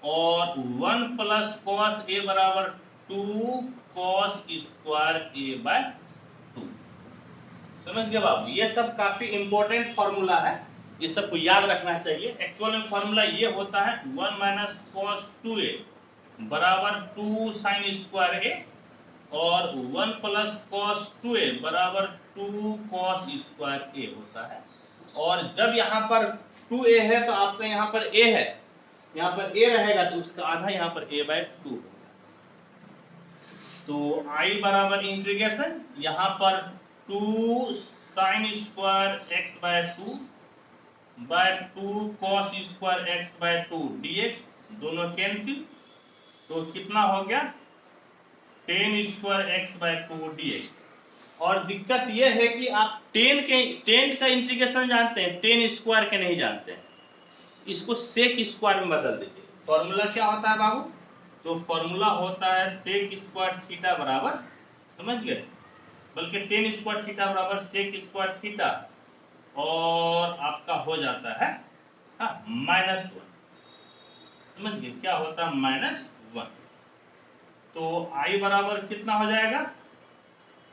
और 1 प्लस cos a बराबर 2 cos स्क्वायर a/2। समझ गए बाबू, ये सब काफी इंपॉर्टेंट फॉर्मूला है, ये सबको याद रखना चाहिए। एक्चुअल में फॉर्मूला ये होता है 1 माइनस cos 2a बराबर 2 साइन स्क्वायर a, और 1 प्लस cos 2a बराबर 2 cos स्क्वायर a होता है। और जब यहाँ पर 2a है तो आपका यहाँ पर a है, यहाँ पर a रहेगा तो उसका आधा यहाँ पर a/2 होगा। तो I बराबर इंटीग्रेशन यहाँ पर 2 sine square x/2 by 2 cos square x/2 dx, दोनों कैंसिल, तो कितना हो गया 10 स्क्वायर x/2 dx। और दिक्कत यह है कि आप 10 का इंटीग्रेशन जानते हैं, 10 स्क्वायर के नहीं जानते हैं, इसको सेक स्क्वायर में बदल दीजिए। फॉर्मूला क्या होता है बाबू, तो फॉर्मूला होता है सेक स्क्वायर थीटा बराबर, समझ गए, बल्कि 10 स्क्वायर थीटा बराबर सेक स्क्वायर थीटा, और आपका हो जाता है -1, समझ गए, क्या होता है -1। तो I बराबर कितना हो जाएगा,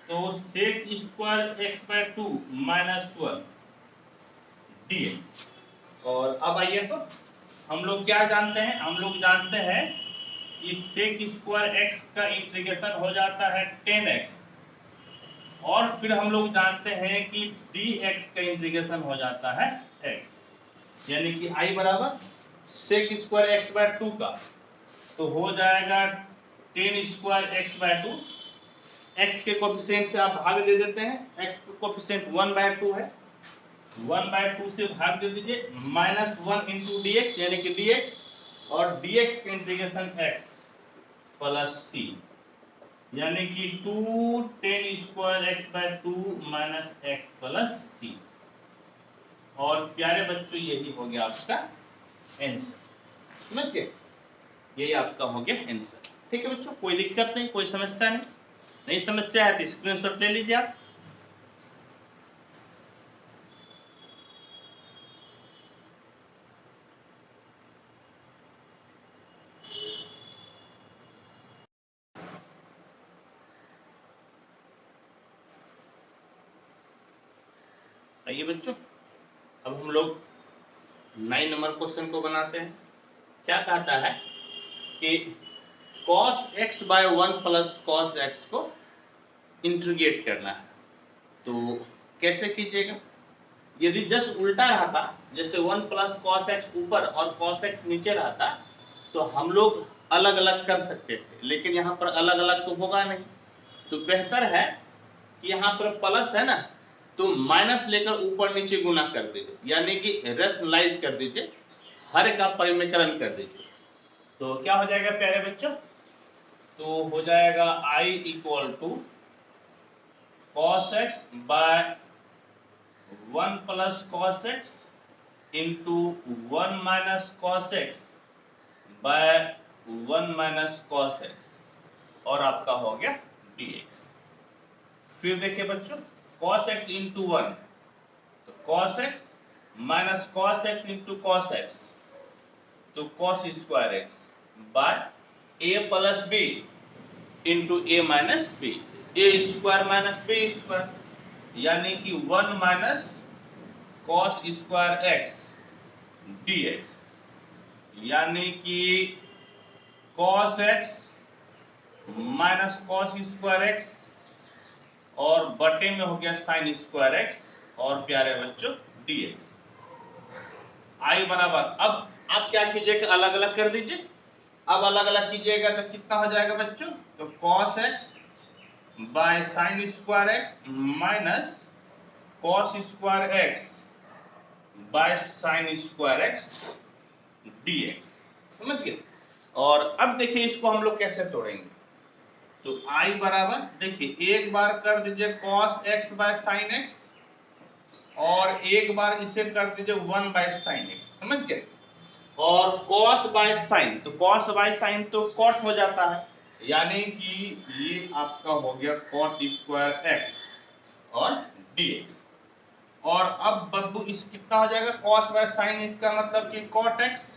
तो सेक स्क्वायर x/2 -1 dx। और अब आइए तो हम लोग क्या जानते हैं, हम लोग जानते हैं कि सेक स्क्वायर x का इंटीग्रेशन हो जाता है 10x, और फिर हम लोग जानते हैं कि dx का इंटीग्रेशन हो जाता है x, यानी कि I बराबर सेक स्क्वायर x/2 का, तो हो जाएगा 10 स्क्वायर x/2, x के कोफिशिएंट से आप भाग दे देते हैं, x का कोफिशिएंट 1/2 है, 1/2 से भाग दे दीजिए, -1 इंटू dx, यानी कि dx और dx का इंटीग्रेशन x प्लस c, यानी कि 2 tan square x by 2 minus x plus c। और प्यारे बच्चों यही हो गया आपका आंसर, समझ गए? यही आपका हो गया आंसर। ठीक है बच्चों, कोई दिक्कत नहीं, कोई समस्या नहीं समस्या है तो स्क्रीनशॉट ले लीजिए आप। आइए बच्चों, अब हम लोग 9 नंबर क्वेश्चन को बनाते हैं। क्या कहता है कि cos x by 1 plus cos x को इंटीग्रेट करना है। तो कैसे कीजिएगा? यदि जस्ट उल्टा रहता, जैसे 1 प्लस cos x ऊपर और cos x नीचे रहता, तो हम लोग अलग अलग कर सकते थे, लेकिन यहाँ पर अलग अलग तो होगा नहीं। तो बेहतर है कि यहाँ पर प्लस है ना, तो माइनस लेकर ऊपर नीचे गुना कर दीजिए, यानी कि रेशनलाइज कर दीजिए, हर का परिमेकरण कर दीजिए। तो क्या हो जाएगा प्यारे बच्चों? तो हो जाएगा i equal to cos x by 1 plus cos x into 1 minus cos x by 1 minus cos x, और आपका हो गया dx। फिर देखिए बच्चों, cos x इंटू 1, तो cos x minus cos x into cos x, तो cos square x by a plus b into a minus b, a square minus b square, यानी कि 1 minus cos square x dx, यानी कि cos x minus cos square x और बटे में हो गया sin स्क्वायर x, और प्यारे बच्चों dx। i बराबर, अब आप क्या कीजिएगा, अलग अलग कर दीजिए। अब अलग अलग कीजिएगा तो कितना हो जाएगा बच्चों? तो cos x by sin square x minus cos square x by sin square x dx, समझ गए? और अब देखिए इसको हम लोग कैसे तोड़ेंगे। तो i बराबर, देखिए एक बार कर दीजिए cos x by sin x, और एक बार इसे कर दीजिए 1 बाय sin x, समझ गए? और cos बाय sin, तो cos बाय sin तो cot हो जाता है, यानी कि ये आपका हो गया cot स्क्वायर x और dx। और अब बब्बू इस कितना हो जाएगा, cos बाय sin इसका मतलब कि cot x,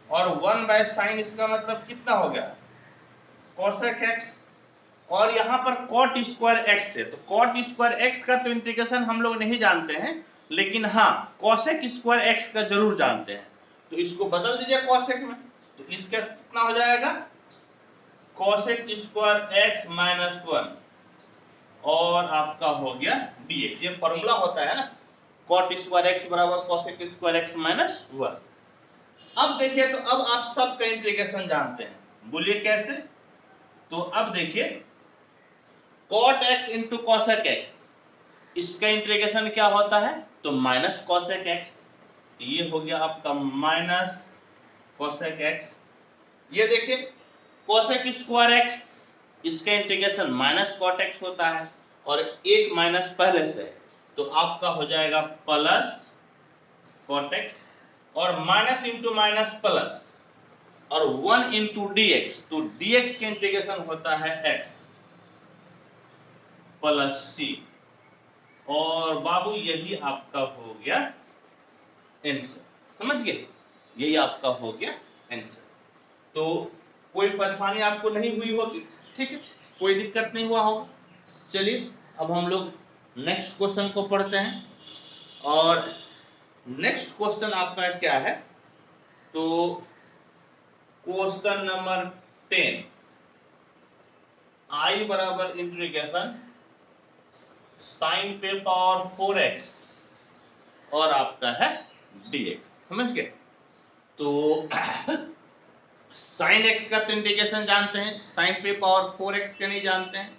और 1 बाय sin इसका मतलब कितना हो गया, cosec x, और यहाँ पर cot स्क्वायर x है, तो cot स्क्वायर x का तो इंटीग्रेशन हम लोग नहीं जानते हैं, लेकिन हाँ cosec स्क्वायर x का जरूर जानते हैं। तो इसको बदल दीजिए cosec में, तो इसका कितना हो जाएगा, cosec स्क्वायर x माइनस 1, और आपका हो गया dx। ये फॉर्मूला होता है ना, cot स्क्वायर x बराबर cosec स्क्वायर x माइनस 1। अब देखिए, तो अब आप सब का इंटीग्रेशन जानते हैं, बोलिए कैसे? तो अब देखिए cot x into cosec x, इसका इंटीग्रेशन क्या होता है, तो माइनस cosec x, ये हो गया आपका माइनस cosec x। ये देखिए cosec स्क्वायर x, इसका इंटीग्रेशन माइनस cot x होता है, और एक माइनस पहले से, तो आपका हो जाएगा प्लस cot x, और माइनस इंटू माइनस प्लस, और 1 इंटू dx, तो dx का इंटीग्रेशन होता है x प्लस c, और बाबू यही आपका हो गया आंसर, समझ गए? यही आपका हो गया आंसर। तो कोई परेशानी आपको नहीं हुई होगी, ठीक है, कोई दिक्कत नहीं हुआ होगा। चलिए अब हम लोग नेक्स्ट क्वेश्चन को पढ़ते हैं, और नेक्स्ट क्वेश्चन आपका क्या है, तो क्वेश्चन नंबर 10, i बराबर इंटीग्रेशन साइन पे पावर 4x और आपका है dx, समझ गए? तो साइन x का तो इंटीग्रेशन जानते हैं, साइन पे पावर 4x का नहीं जानते हैं,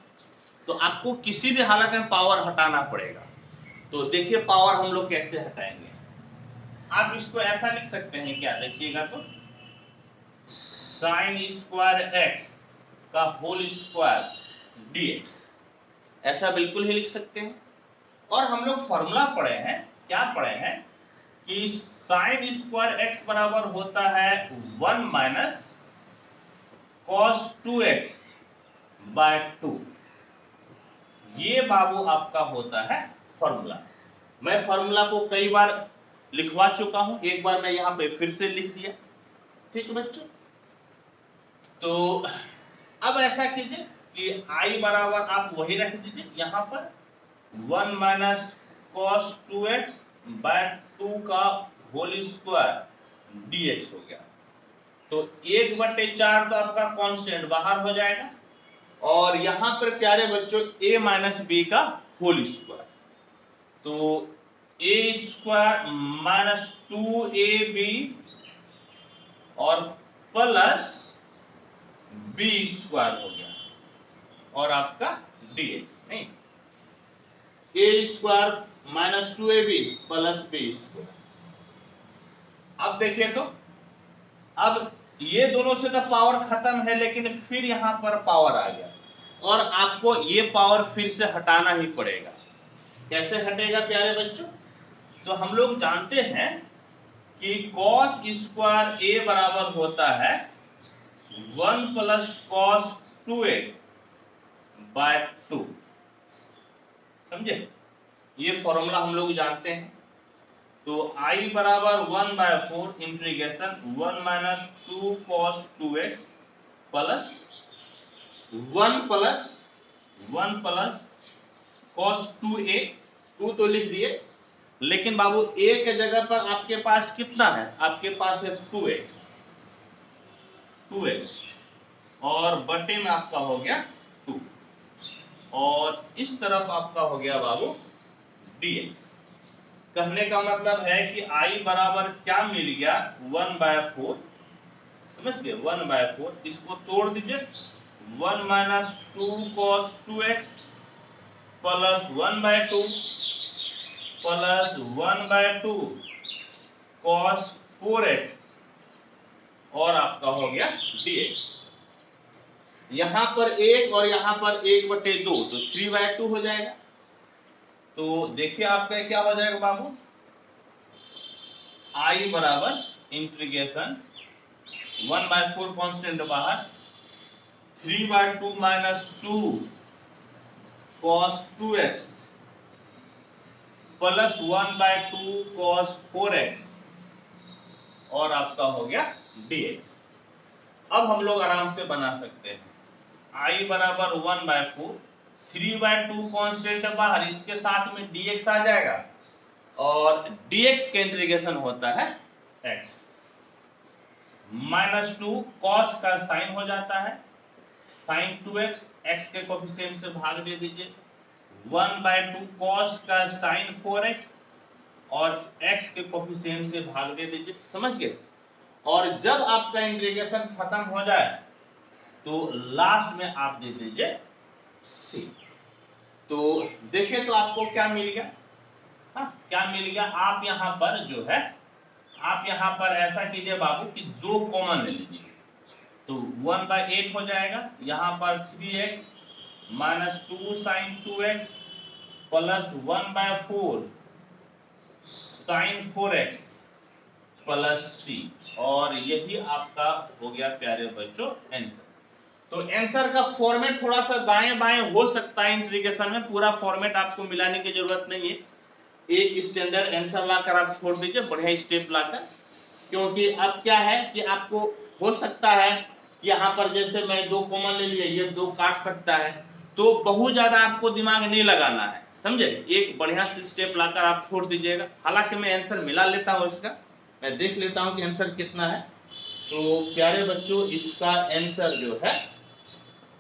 तो आपको किसी भी हालत में पावर हटाना पड़ेगा। तो देखिए पावर हम लोग कैसे हटाएंगे। आप इसको ऐसा लिख सकते हैं क्या, देखिएगा तो साइन स्क्वायर एक्स का होल स्क्वायर dx, ऐसा बिल्कुल ही लिख सकते हैं। और हम लोग फॉर्मूला पढ़े हैं, क्या पढ़े हैं कि साइन स्क्वायर एक्स बराबर होता है 1 माइनस कॉस 2x बाय 2। ये बाबू आपका होता है फॉर्मूला। मैं फॉर्मूला को कई बार लिखवा चुका हूं, एक बार मैं यहां पे फिर से लिख दिया। ठीक है बच्चों, तो अब ऐसा कीजिए कि i बराबर आप वही रख दीजिए यहां पर 1 माइनस कॉस 2x बाय 2 का होल स्क्वायर dx हो गया। तो 1/4 तो आपका कांस्टेंट बाहर हो जाएगा, और यहां पर प्यारे बच्चों a माइनस बी का होल स्क्वायर, तो a स्क्वायर माइनस 2ab और प्लस b स्क्वायर हो गया, और आपका dx नहीं, a square minus 2ab plus b square. अब देखिए तो अब ये दोनों से तो पावर खत्म है, लेकिन फिर यहां पर पावर आ गया, और आपको ये पावर फिर से हटाना ही पड़ेगा। कैसे हटेगा प्यारे बच्चों? तो हम लोग जानते हैं कि cos स्क्वायर a बराबर होता है 1 प्लस कॉस 2a बाय 2। समझे? ये फॉर्मूला हम लोग जानते हैं। तो i बराबर 1/4 integration 1 minus 2 cos 2x plus 1 plus cos 2a, 2 तो लिख दिए, लेकिन बाबू a के जगह पर आपके पास कितना है? आपके पास है 2x, और बटे में आपका हो गया 2, और इस तरफ आपका हो गया बाबू dx। कहने का मतलब है कि i बराबर क्या मिल गया? 1/4, समझ गए? 1/4, इसको तोड़ दीजिए, 1 minus 2 cos 2x plus 1/2 plus 1/2 cos 4x, और आपका हो गया dx। यहां पर 1 और यहां पर 1/2, तो 3/2 हो जाएगा। तो देखिए आपका क्या हो जाएगा बाबू? i बराबर इंटीग्रेशन 1/4 कांस्टेंट बाहर, 3/2 minus 2 cos 2x plus 1/2 cos 4x, और आपका हो गया dx। अब हम लोग आराम से बना सकते हैं, i बराबर 1/4, 3/2 कांस्टेंट बाहर, इसके साथ में dx आ जाएगा, और dx का इंटीग्रेशन होता है x, माइनस 2 cos का साइन हो जाता है sin 2x, x के कोफिशिएंट से भाग दे दीजिए, 1/2 cos का sin 4x, और x के कोफिशिएंट से भाग दे दीजिए। समझ गए? और जब आपका इंटीग्रेशन खत्म हो जाए तो लास्ट में आप दे दीजिए c। तो देखिए तो आपको क्या मिल गया? हाँ, क्या मिल गया? आप यहां पर जो है, आप यहां पर ऐसा कीजिए बाबू कि 2 कॉमन ले लीजिए, तो 1/8 हो जाएगा, यहां पर 3x minus 2 sine 2x plus 1/4 sine 4x plus c, और यही आपका हो गया प्यारे बच्चों आंसर। तो आंसर का फॉर्मेट थोड़ा सा दाएं बाएं हो सकता है इंटीग्रेशन में, पूरा फॉर्मेट आपको मिलाने की जरूरत नहीं है। एक स्टैंडर्ड आंसर लाकर आप छोड़ दीजिए, बढ़िया स्टेप लाकर, क्योंकि अब क्या है कि आपको हो सकता है यहाँ पर जैसे मैं 2 कॉमन ले लिए, ये 2 काट सकता है, तो बहुत ज्यादा आपको दिमाग नहीं लगाना है। समझे? एक बढ़िया से स्टेप लाकर आप छोड़ दीजिएगा। हालांकि मैं आंसर मिला लेता हूं, इसका मैं देख लेता हूं कि आंसर कितना है। तो प्यारे बच्चों, इसका आंसर जो है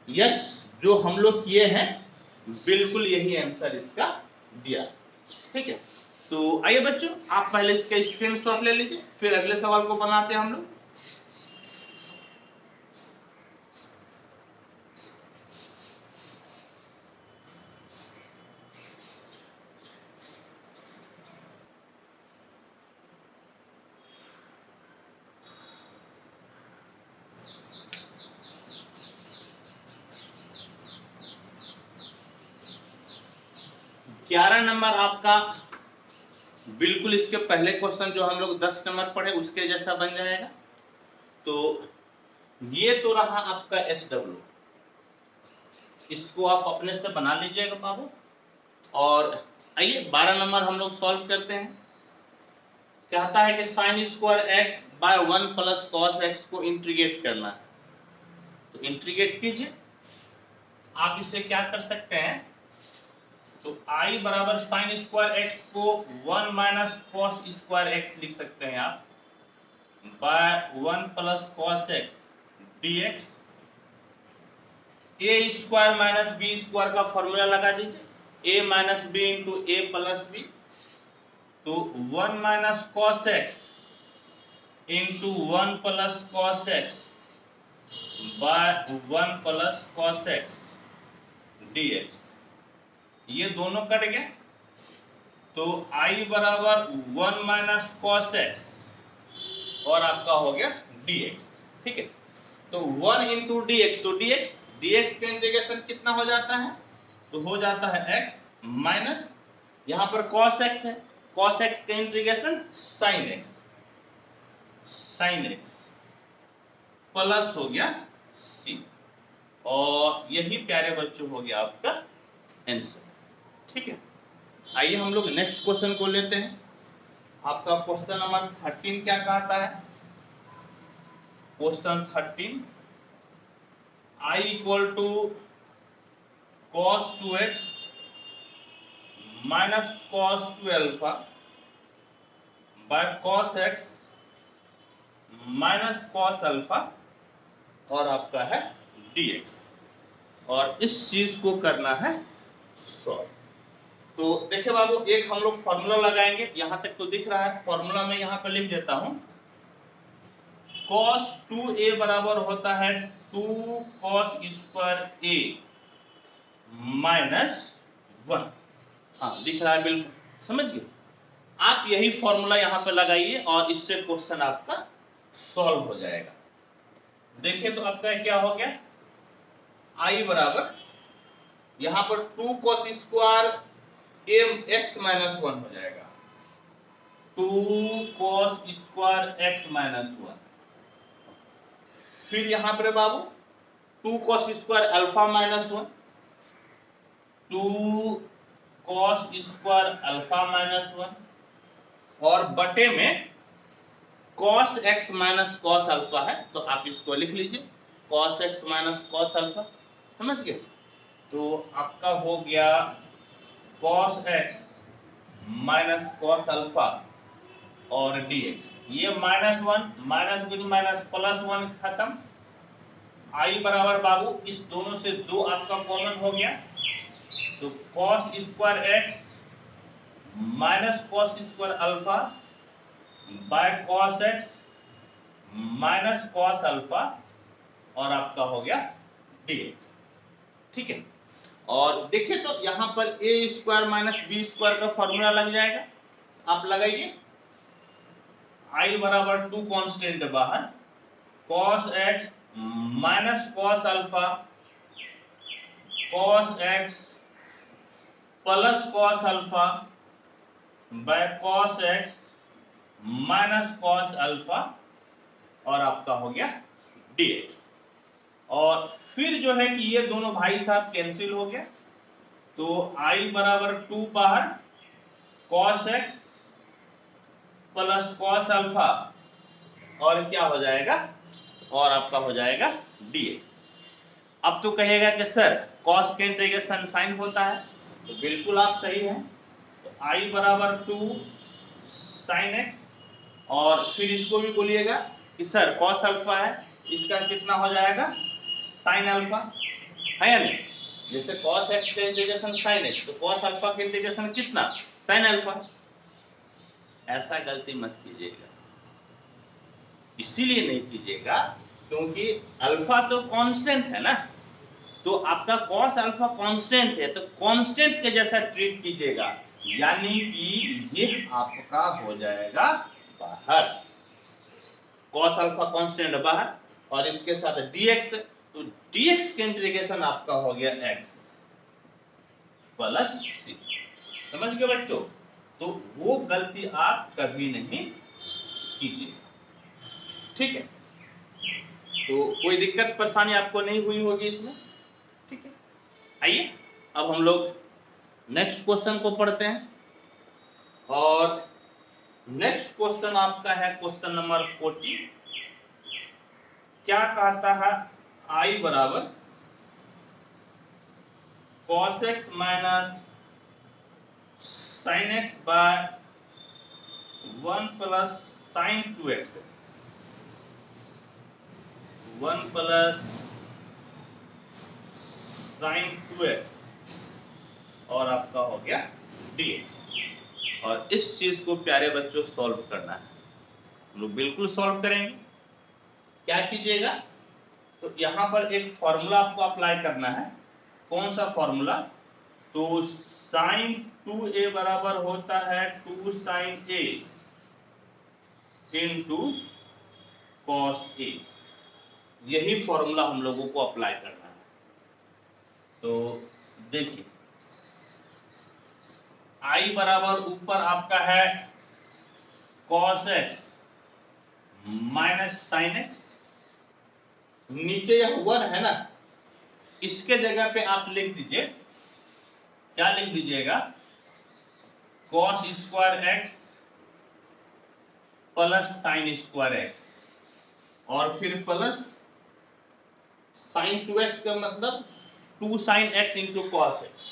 यस, जो हम लोग किए हैं बिल्कुल यही आंसर इसका दिया। ठीक है, तो आइए बच्चों, आप पहले इसका स्क्रीनशॉट ले लीजिए, फिर अगले सवाल को बनाते हैं हम लोग। 11 नंबर आपका बिल्कुल इसके पहले क्वेश्चन जो हम लोग 10 नंबर पढ़े उसके जैसा बन जाएगा। तो ये तो रहा आपका SW, इसको आप अपने से बना लीजिएगा बाबू। और आइए 12 नंबर हम लोग सॉल्व करते हैं। कहता है कि sine square x by 1 plus cos x को इंटीग्रेट करना है। तो इंटीग्रेट कीजिए। आप इसे क्या कर सकते हैं, तो I बराबर साइन स्क्वायर एक्स को 1 माइनस कॉस स्क्वायर एक्स लिख सकते हैं आप, by 1 plus cos x dx। A square minus b square का फॉर्मूला लगा दीजिए, a minus b into a plus b. तो 1 minus cos x into 1 plus cos x by 1 plus cos x dx। ये दोनों कट गए, तो I बराबर 1 minus cos x और आपका हो गया dx। ठीक है, तो 1 इंटू डी एक्स, तो dx का इंटीग्रेशन कितना हो जाता है, तो हो जाता है x माइनस, यहां पर cos x है, cos x का इंटीग्रेशन sin x प्लस हो गया c। और यही प्यारे बच्चों हो गया आपका आंसर। ठीक है, आइए हम लोग नेक्स्ट क्वेश्चन को लेते हैं। आपका क्वेश्चन नंबर 13 क्या कहता है, question 13, I equal to cos 2x minus cos 2 alpha by cos x minus cos alpha और आपका है dx। और इस चीज को करना है सॉल्व। तो देखिए बाबू, एक हम लोग फॉर्मूला लगाएंगे, यहां तक तो दिख रहा है, फॉर्मूला में यहां पर लिख देता हूं। cos 2a बराबर होता है 2 cos स्क्वायर a माइनस 1। हाँ दिख रहा है, बिल्कुल समझ गए। आप यही फॉर्मूला यहां पर लगाइए और इससे क्वेश्चन आपका सॉल्व हो जाएगा। देखिए तो आपका क्या हो गया, I बराबर यहां पर 2 cos स्क्वायर x माइनस 1 हो जाएगा, 2 cos स्क्वायर x माइनस 1। फिर यहां पर बाबू 2 cos square alpha minus 1, 2 cos square alpha minus 1 और बटे में cos x minus cos alpha है, तो आप इसको लिख लीजिए cos x minus cos alpha. समझ गए, तो आपका हो गया cos x minus cos alpha और dx। ये माइनस 1 माइनस गुनी माइनस प्लस 1 खत्म। I बराबर बाबू इस दोनों से 2 आपका कॉमन हो गया, तो cos square x minus cos square alpha by cos x minus cos alpha और आपका हो गया dx। ठीक है, और देखिए तो यहां पर a square minus b square का फॉर्मूला लग जाएगा, आप लगाइए। I बराबर 2 कांस्टेंट बाहर, cos x minus cos alpha cos x plus cos alpha by cos x minus cos alpha और आपका हो गया dx। और फिर जो है कि ये दोनों भाई साहब कैंसिल हो गया, तो I बराबर 2 बाहर, cos x plus cos alpha और क्या हो जाएगा, और आपका हो जाएगा dx। अब तो कहेगा कि सर cos के इंटीग्रेशन sin होता है, तो बिल्कुल आप सही हैं। तो I बराबर 2 sin x और फिर इसको भी बोलिएगा कि सर cos अल्फा है, इसका कितना हो जाएगा sin अल्फा, है या नहीं। जैसे cos x का इंटीग्रेशन sin x, तो cos अल्फा का इंटीग्रेशन कितना sin अल्फा। ऐसा गलती मत कीजिएगा, इसीलिए नहीं कीजिएगा क्योंकि अल्फा तो कांस्टेंट है ना, तो आपका cos अल्फा कांस्टेंट है, तो कांस्टेंट के जैसा ट्रीट कीजिएगा, यानी कि ये आपका हो जाएगा बाहर, cos अल्फा कांस्टेंट बाहर और इसके साथ dx, तो dx के इंटीग्रेशन आपका हो गया x प्लस c। समझ गए बच्चों? तो वो गलती आप कभी नहीं कीजिए, ठीक है? तो कोई दिक्कत परेशानी आपको नहीं हुई होगी इसमें, ठीक है? आइए अब हम लोग नेक्स्ट क्वेश्चन को पढ़ते हैं, और नेक्स्ट क्वेश्चन आपका है क्वेश्चन नंबर 40। क्या कहता है? I बराबर cos x minus sin x by 1 plus sin 2x, 1 plus sin 2x, और आपका हो गया dx। और इस चीज को प्यारे बच्चों सॉल्व करना है, हम लोग बिल्कुल सॉल्व करेंगे। क्या कीजिएगा, तो यहां पर एक फॉर्मूला आपको अप्लाई करना है। कौन सा फॉर्मूला? तो sin 2a बराबर होता है 2 sin a into cos a। यही फॉर्मूला हम लोगों को अप्लाई करना है। तो देखिए, I बराबर ऊपर आपका है cos x minus sine x, नीचे यह 1 है ना, इसके जगह पे आप लिख दीजिए, क्या लिख दीजिएगा? cos square x plus sine square x, और फिर प्लस साइन 2x का मतलब 2 sine x into cos x,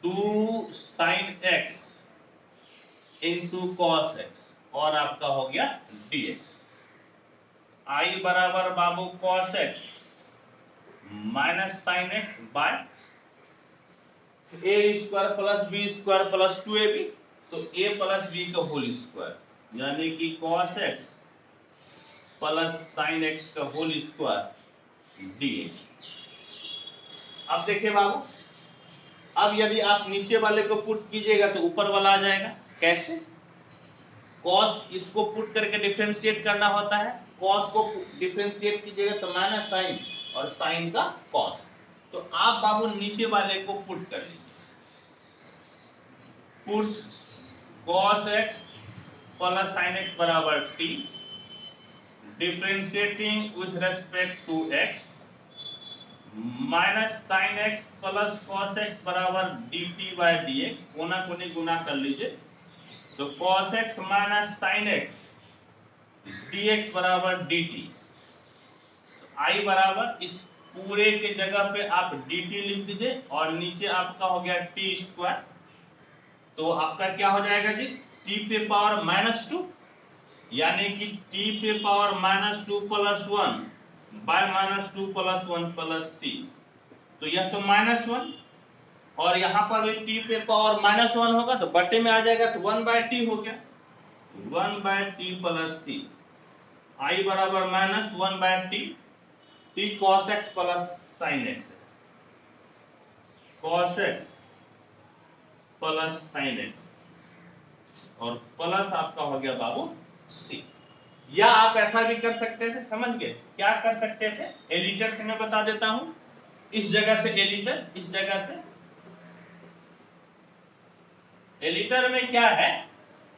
2 sine x into cos x, और आपका हो गया dx। I बराबर बाबू cos x minus sine x by a square plus b square plus 2ab, तो a प्लस b का होल स्क्वायर, यानी कि cos x plus sine x का होल स्क्वायर dx। अब देखिए बाबू, अब यदि आप नीचे वाले को पुट कीजिएगा तो ऊपर वाला आ जाएगा। कैसे? cos इसको पुट करके डिफरेंशिएट करना होता है। cos को डिफरेंशिएट कीजिएगा तो माइनस साइन, और साइन का cos। तो आप बाबू नीचे वाले को पुट कर लीजिए, put cos x plus sine x बराबर t, differentiating with respect to x, minus sine x plus cos x बराबर dt बाय dx, कोना कोनी गुना कर लीजिए, तो cos x minus sine x dx बराबर dt। I बराबर इस पूरे के जगह पे आप dt लिख दीजिए, और नीचे आपका हो गया t स्क्वायर, तो आपका क्या हो जाएगा जी? t पे पावर माइनस 2, यानी कि t पे power minus 2 plus 1 bye minus 2 plus 1 plus c, तो यह तो माइनस 1, और यहां पर भी t पे पावर माइनस 1 होगा तो बटे में आ जाएगा, तो 1 बाय t हो गया, 1 by t plus c। I बराबर minus 1 by t, t cos x plus sine x, cos x plus sine x, और प्लस आपका हो गया बाबू c। या आप ऐसा भी कर सकते थे, समझ गए? क्या कर सकते थे? एलिटर से मैं बता देता हूं, इस जगह से एलिटर, इस जगह से एलिटर में क्या है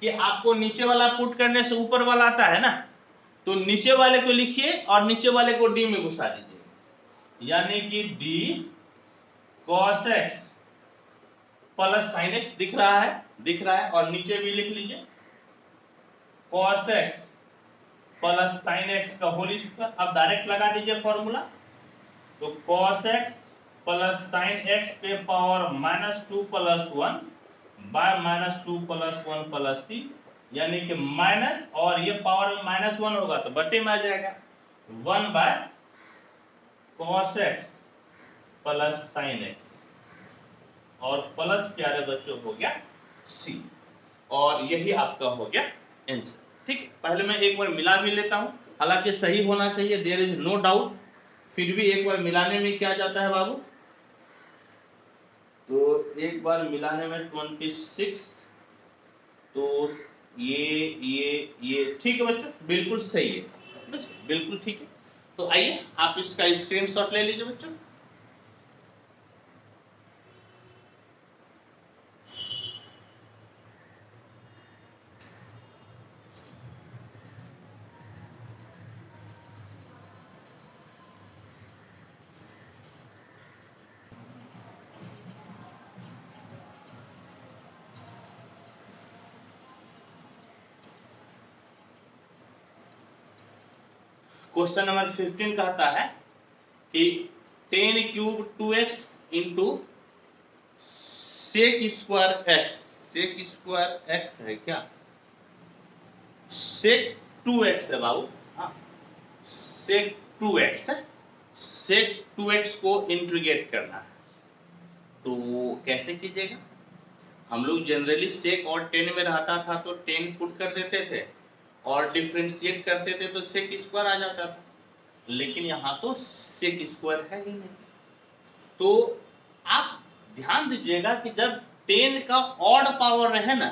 कि आपको नीचे वाला पुट करने से ऊपर वाला आता है ना, तो नीचे वाले को लिखिए और नीचे वाले को डी में घुसा दीजिए, यानी कि D cos x plus sine x दिख रहा है, दिख रहा है, और नीचे भी लिख लीजिए cos x plus sine x का होल स्क्वायर। अब डायरेक्ट लगा दीजिए फॉर्मूला, तो cos x plus sine x पे power minus 2 plus 1 bye minus 2 plus 1 plus c, यानी कि माइनस, और ये पावर में माइनस 1 होगा तो बटे में आ जाएगा, 1 by cos x plus sine x, और प्लस प्यारे बच्चों हो गया c, और यही आपका हो गया आंसर। ठीक है, पहले मैं एक बार मिला भी लेता हूं, हालांकि सही होना चाहिए, देयर इज नो डाउट, फिर भी एक बार मिलाने में क्या जाता है बाबू, तो एक बार मिलाने में 26, तो ये ठीक है बच्चों, बिल्कुल सही है, बस बिल्कुल ठीक है। तो आइए आप इसका स्क्रीनशॉट ले लीजिए बच्चों। क्वेश्चन नंबर 15 कहता है कि 10 cube 2x into sec square x, sec square x है क्या, सेक 2x है बाबू, सेक 2x है, सेक 2x को इंटीग्रेट करना है। तो कैसे कीजिएगा, हम लोग जनरली सेक और 10 में रहता था तो 10 पुट कर देते थे और डिफरेंशिएट करते थे तो सेक स्क्वायर आ जाता था, लेकिन यहां तो सेक स्क्वायर है ही नहीं। तो आप ध्यान दीजिएगा कि जब 10 का ऑड पावर रहे ना,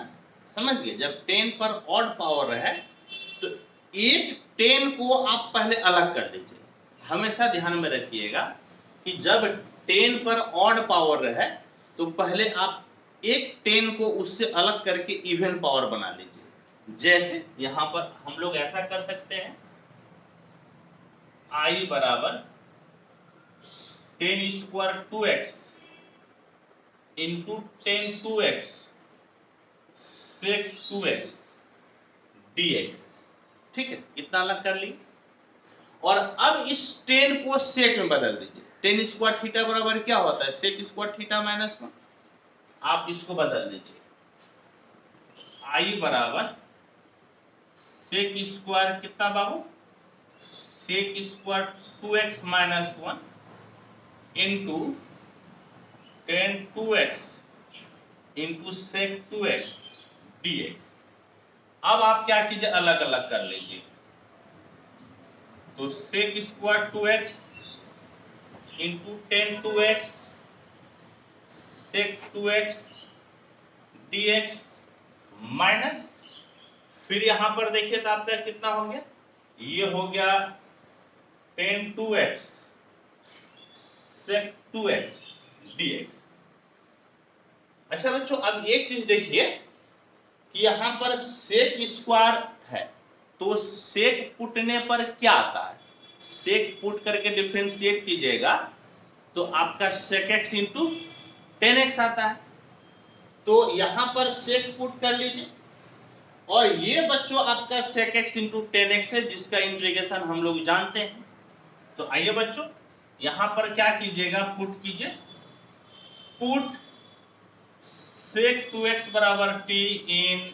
समझ गए, जब 10 पर ऑड पावर रहे तो एक 10 को आप पहले अलग कर दीजिए। हमेशा ध्यान में रखिएगा कि जब 10 पर ऑड पावर रहे तो पहले आप एक 10 को उससे अलग करके इवन पावर बना लीजिए। जैसे यहां पर हम लोग ऐसा कर सकते हैं, i बराबर 10 square 2x into 10 2x sec 2x dx, ठीक है, इतना अलग कर ली। और अब इस 10 को सेक में बदल दीजिए। 10 स्क्वायर थीटा बराबर क्या होता है, सेक स्क्वायर थीटा माइनस 1। आप इसको बदल दीजिए, i बराबर सेक स्क्वायर कितना बाबू, sec square 2x minus 1 into 10 2x into sec 2x dx। अब आप क्या कीजिए, अलग अलग कर लीजिए। तो sec square 2x into 10 2x sec 2x dx minus, फिर यहां पर देखिए तो आपका कितना हो गया, ये हो गया 10 2x सेक 2x dx। अच्छा बच्चों, अब एक चीज देखिए कि यहां पर सेक स्क्वायर है तो सेक पुटने पर क्या आता है, सेक पुट करके डिफरेंशिएट कीजिएगा तो आपका सेक एक्स इंटू 10x आता है। तो यहां पर सेक पुट कर लीजिए और ये बच्चों आपका सेक एक्स इंटू 10x है जिसका इंटीग्रेशन हम लोग जानते हैं। तो आइए बच्चों यहां पर क्या कीजिएगा, पुट कीजिए, पुट सेक 2x बराबर t in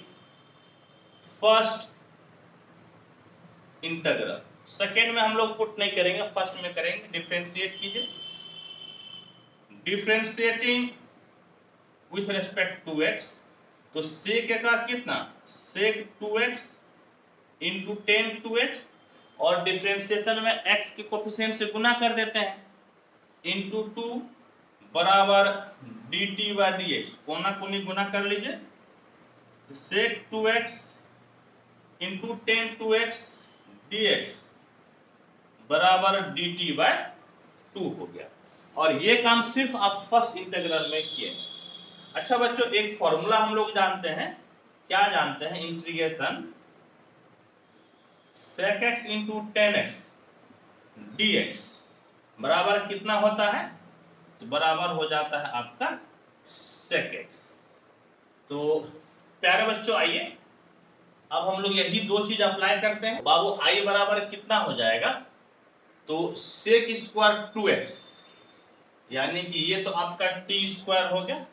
first integral. Second में हम लोग पुट नहीं करेंगे, फर्स्ट में करेंगे। डिफरेंशिएट कीजिए, differentiating with respect to x, तो सेक का कितना, सेक 2x इंटू 10 2x और डिफरेंशिएशन में x के कोफिशिएंट से गुना कर देते हैं, इंटू 2 बराबर dt बाय dx, कोना कोनी गुना कर लीजिए, सेक 2x इंटू 10 2x dx बराबर dt बाय 2 हो गया। और ये काम सिर्फ आप फर्स्ट इंटीग्रल में किए। अच्छा बच्चों, एक फॉर्मूला हम लोग जानते हैं, क्या जानते हैं, integration sec x into 10x dx बराबर कितना होता है, तो बराबर हो जाता है आपका sec x। तो प्यारे बच्चों आइए अब हम लोग यही दो चीज अप्लाई करते हैं। बाबू i बराबर कितना हो जाएगा, तो sec स्क्वायर 2x, यानी कि ये तो आपका t स्क्वायर हो गया,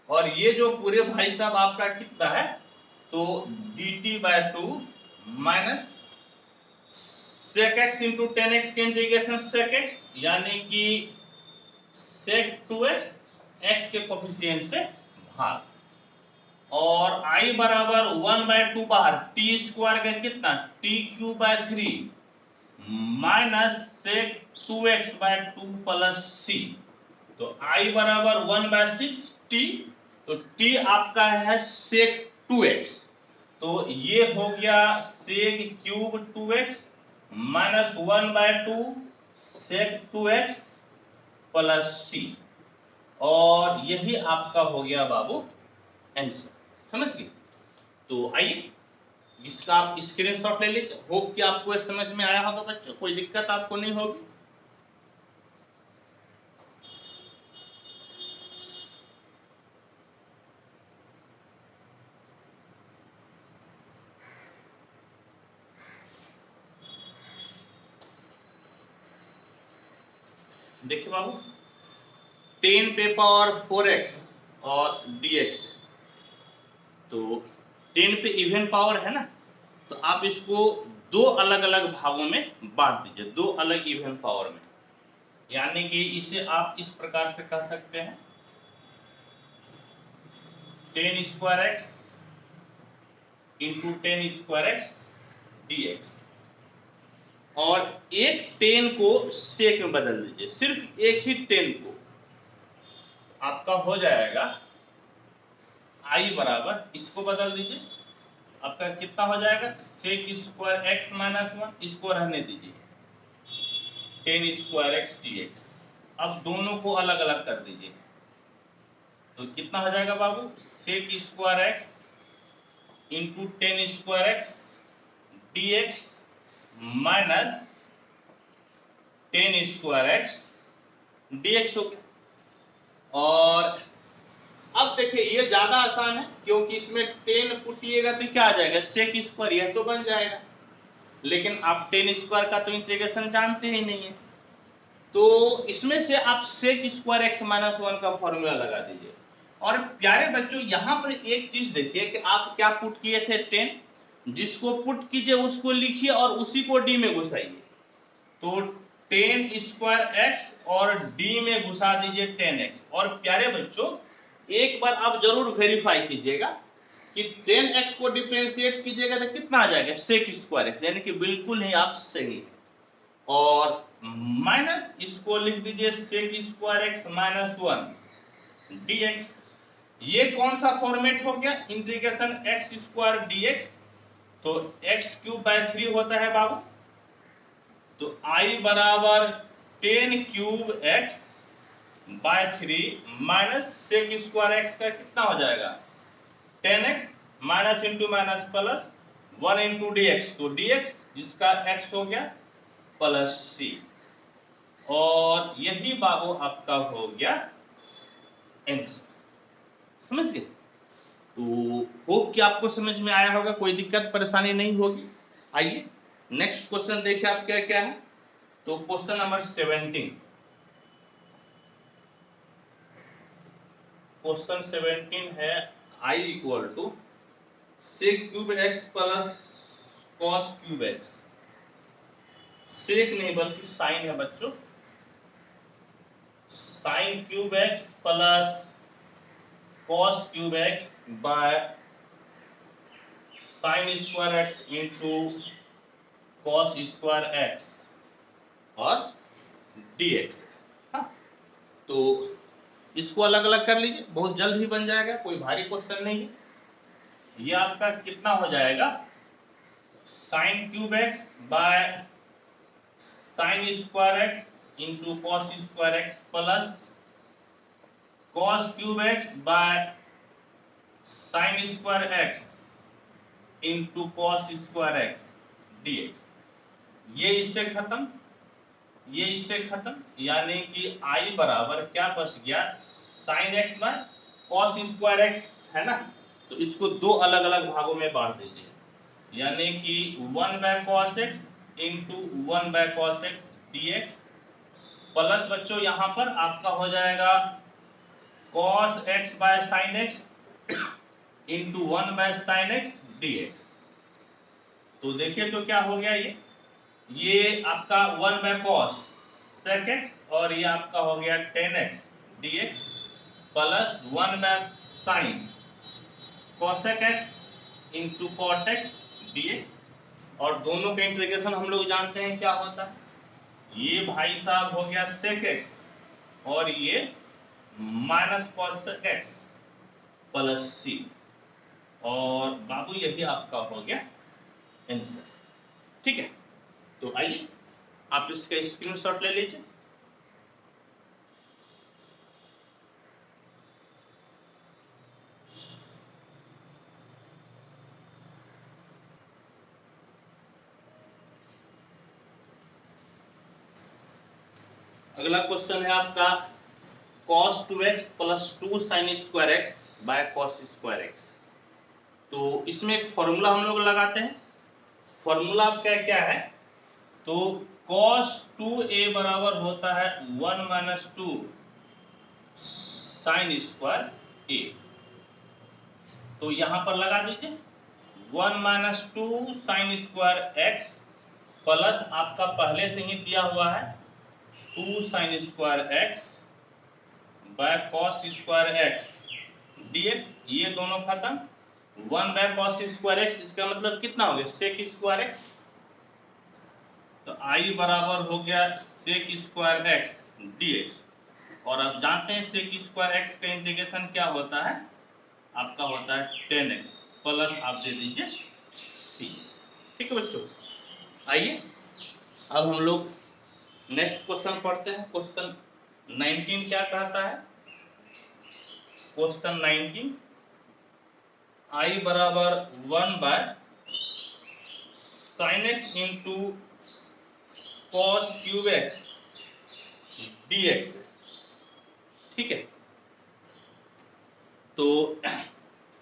और ये जो पूरे भाई साहब आपका कितना है, तो dt by 2 minus sec x into 10x के इंटीग्रेशन sec x, यानी कि sec 2x x के कोफिशिएंट से भाग, और i बराबर 1 बाय 2 बाहर, t स्क्वायर का कितना, t cube by 3 minus sec 2x by 2 plus c, तो i बराबर 1 बाय 6 t, तो t आपका है sec 2x, तो ये हो गया sec cube 2x minus 1 by 2 sec 2x plus c, और यही आपका हो गया बाबू आंसर। समझ गए? तो आइए इसका आप स्क्रीनशॉट ले लीजिए। होप कि आपको ये समझ में आया होगा बच्चों, कोई दिक्कत आपको नहीं होगी। देखिए बाबू 10 पे पावर 4x और dx है, तो 10 पे इवन पावर है ना, तो आप इसको दो अलग अलग भागों में बांट दीजिए, दो अलग इवन पावर में। यानी कि इसे आप इस प्रकार से कह सकते हैं 10 square x into 10 square x dx, और एक 10 को सेक में बदल दीजिए, सिर्फ एक ही 10 को, आपका हो जाएगा i बराबर, इसको बदल दीजिए, आपका कितना हो जाएगा सेक स्क्वायर एक्स माइनस 1, इसको रहने दीजिए 10 स्क्वायर एक्स dx। अब दोनों को अलग अलग कर दीजिए, तो कितना हो जाएगा बाबू sec square x into 10 square x dx minus 10 square x dx हो गया। और अब देखिए ये ज्यादा आसान है, क्योंकि इसमें 10 पुटिएगा तो क्या आ जाएगा सेक स्क्वायर, यह तो बन जाएगा, लेकिन आप 10 स्क्वायर का तो इंटीग्रेशन जानते ही नहीं है, तो इसमें से आप सेक स्क्वायर एक्स माइनस 1 का फॉर्मूला लगा दीजिए। और प्यारे बच्चों यहां पर एक चीज देखिए कि आप क्या पुट किए थे 10, जिसको पुट कीजिए उसको लिखिए और उसी को डी में घुसाइए, तो 10 स्क्वायर एक्स और डी में घुसा दीजिए 10x। और प्यारे बच्चों एक बार आप जरूर वेरीफाई कीजिएगा कि 10x को डिफरेंशिएट कीजिएगा तो कितना आ जाएगा सेक स्क्वायर एक्स, यानी कि बिल्कुल ही आप सही है। और माइनस इसको लिख दीजिए sec square x minus 1 dx। ये कौन सा फॉर्मेट हो गया इंटीग्रेशन एक्स स्क्वायर dx, तो x क्यूब बाय 3 होता है बाबू, तो i बराबर 10 क्यूब x बाय 3 माइनस सेक स्क्वायर एक्स का कितना हो जाएगा 10x minus into minus plus 1 into dx, तो dx जिसका x हो गया प्लस c, और यही बाबू आपका हो गया आंसर। समझ गए? तो होप कि आपको समझ में आया होगा, कोई दिक्कत परेशानी नहीं होगी। आइए नेक्स्ट क्वेश्चन देखिए आप क्या क्या है। तो क्वेश्चन नंबर 17, क्वेश्चन 17 है i equal to sec cube X plus cos cube X, sec नहीं बल्कि साइन है बच्चों, sine cube X plus cos cube X by sine square x into cos square X और dx। हाँ, तो इसको अलग अलग कर लीजिए, बहुत जल्द ही बन जाएगा, कोई भारी क्वेश्चन नहीं है। ये आपका कितना हो जाएगा sign cube X by sine square x into cos square x plus cos cube X by sine square x into cos square x dx। ये इससे खत्म, ये इससे खत्म, यानी कि i बराबर क्या बच गया sine x by cos square x है ना, तो इसको दो अलग अलग भागों में बांट दीजिए, यानी कि 1 bye cos x into 1 bye cos x dx, plus बच्चों यहां पर आपका हो जाएगा cos x by sine x into 1 by sine x dx। तो देखिए तो क्या हो गया, ये आपका 1 बाय कॉस sec x और ये आपका हो गया 10x dx plus 1 by sign cosec x into cot x dx, और दोनों का इंटीग्रेशन हम लोग जानते हैं क्या होता है, ये भाई साहब हो गया sec x और ये minus cosec x plus c, और बाबू यही आपका हो गया आंसर। ठीक है, तो आइए आप इसका स्क्रीनशॉट ले लीजिए। अगला क्वेश्चन है आपका cos 2x plus 2 sin square x by cos square x. तो इसमें एक फॉर्मूला हम लोग लगाते हैं, फॉर्मूला आपका क्या है, तो cos 2a बराबर होता है 1 माइनस 2 साइन स्क्वायर a। तो यहां पर लगा दीजिए 1 minus 2 sine square x plus आपका पहले से ही दिया हुआ है 2 sine square x by cos square x dx। ये दोनों खत्म, 1 बाय कॉस स्क्वायर x, इसका मतलब कितना हो गया सेक स्क्वायर x। तो I बराबर हो गया सेक स्क्वायर x dx। और अब जानते हैं सेक स्क्वायर x का इंटीग्रेशन क्या होता है, आपका होता है 10x प्लस आप दे दीजिए c। ठीक है बच्चों, आइए अब हम लोग नेक्स्ट क्वेश्चन पढ़ते हैं। क्वेश्चन 19 क्या कहता है, क्वेश्चन 19 I बराबर 1 by sine x into cos cube x dx। ठीक है, तो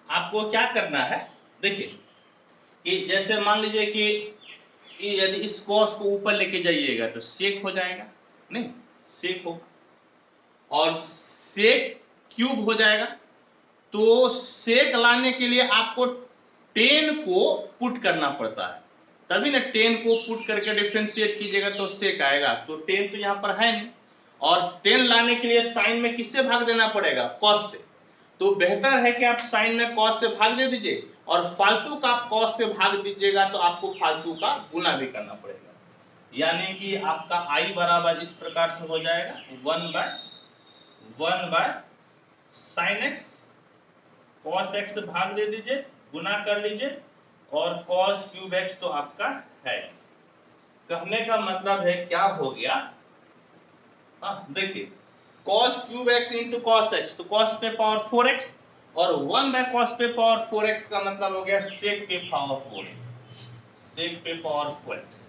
आपको क्या करना है, देखिए कि जैसे मान लीजिए कि यदि इस कॉस को ऊपर लेके जाइएगा तो सेक हो जाएगा, नहीं सेक होगा, और सेक क्यूब हो जाएगा। तो सेक लाने के लिए आपको 10 को पुट करना पड़ता है, तभी ना 10 को पुट करके डिफरेंशिएट कीजिएगा तो सेक आएगा। तो 10 तो यहां पर है नहीं, और 10 लाने के लिए साइन में किससे भाग देना पड़ेगा, कॉस से। तो बेहतर है कि आप साइन में कॉस से भाग दे दीजिए, और फालतू का आप कॉस से भाग दीजिएगा तो आपको फालतू का गुना भी करना पड़ेगा। यानी कि आपका आई बराबर इस प्रकार से हो जाएगा 1 by sine x, cos x भाग दे दीजिए, गुना कर लीजिए, और कॉस क्यूब एक्स तो आपका है। कहने का मतलब है क्या हो गया, देखिए cos cube x into cos x, तो cos पे पावर 4x, और 1 बाय cos पे पावर 4x का मतलब हो गया sec पे पावर 4x, sec पे पावर 4x,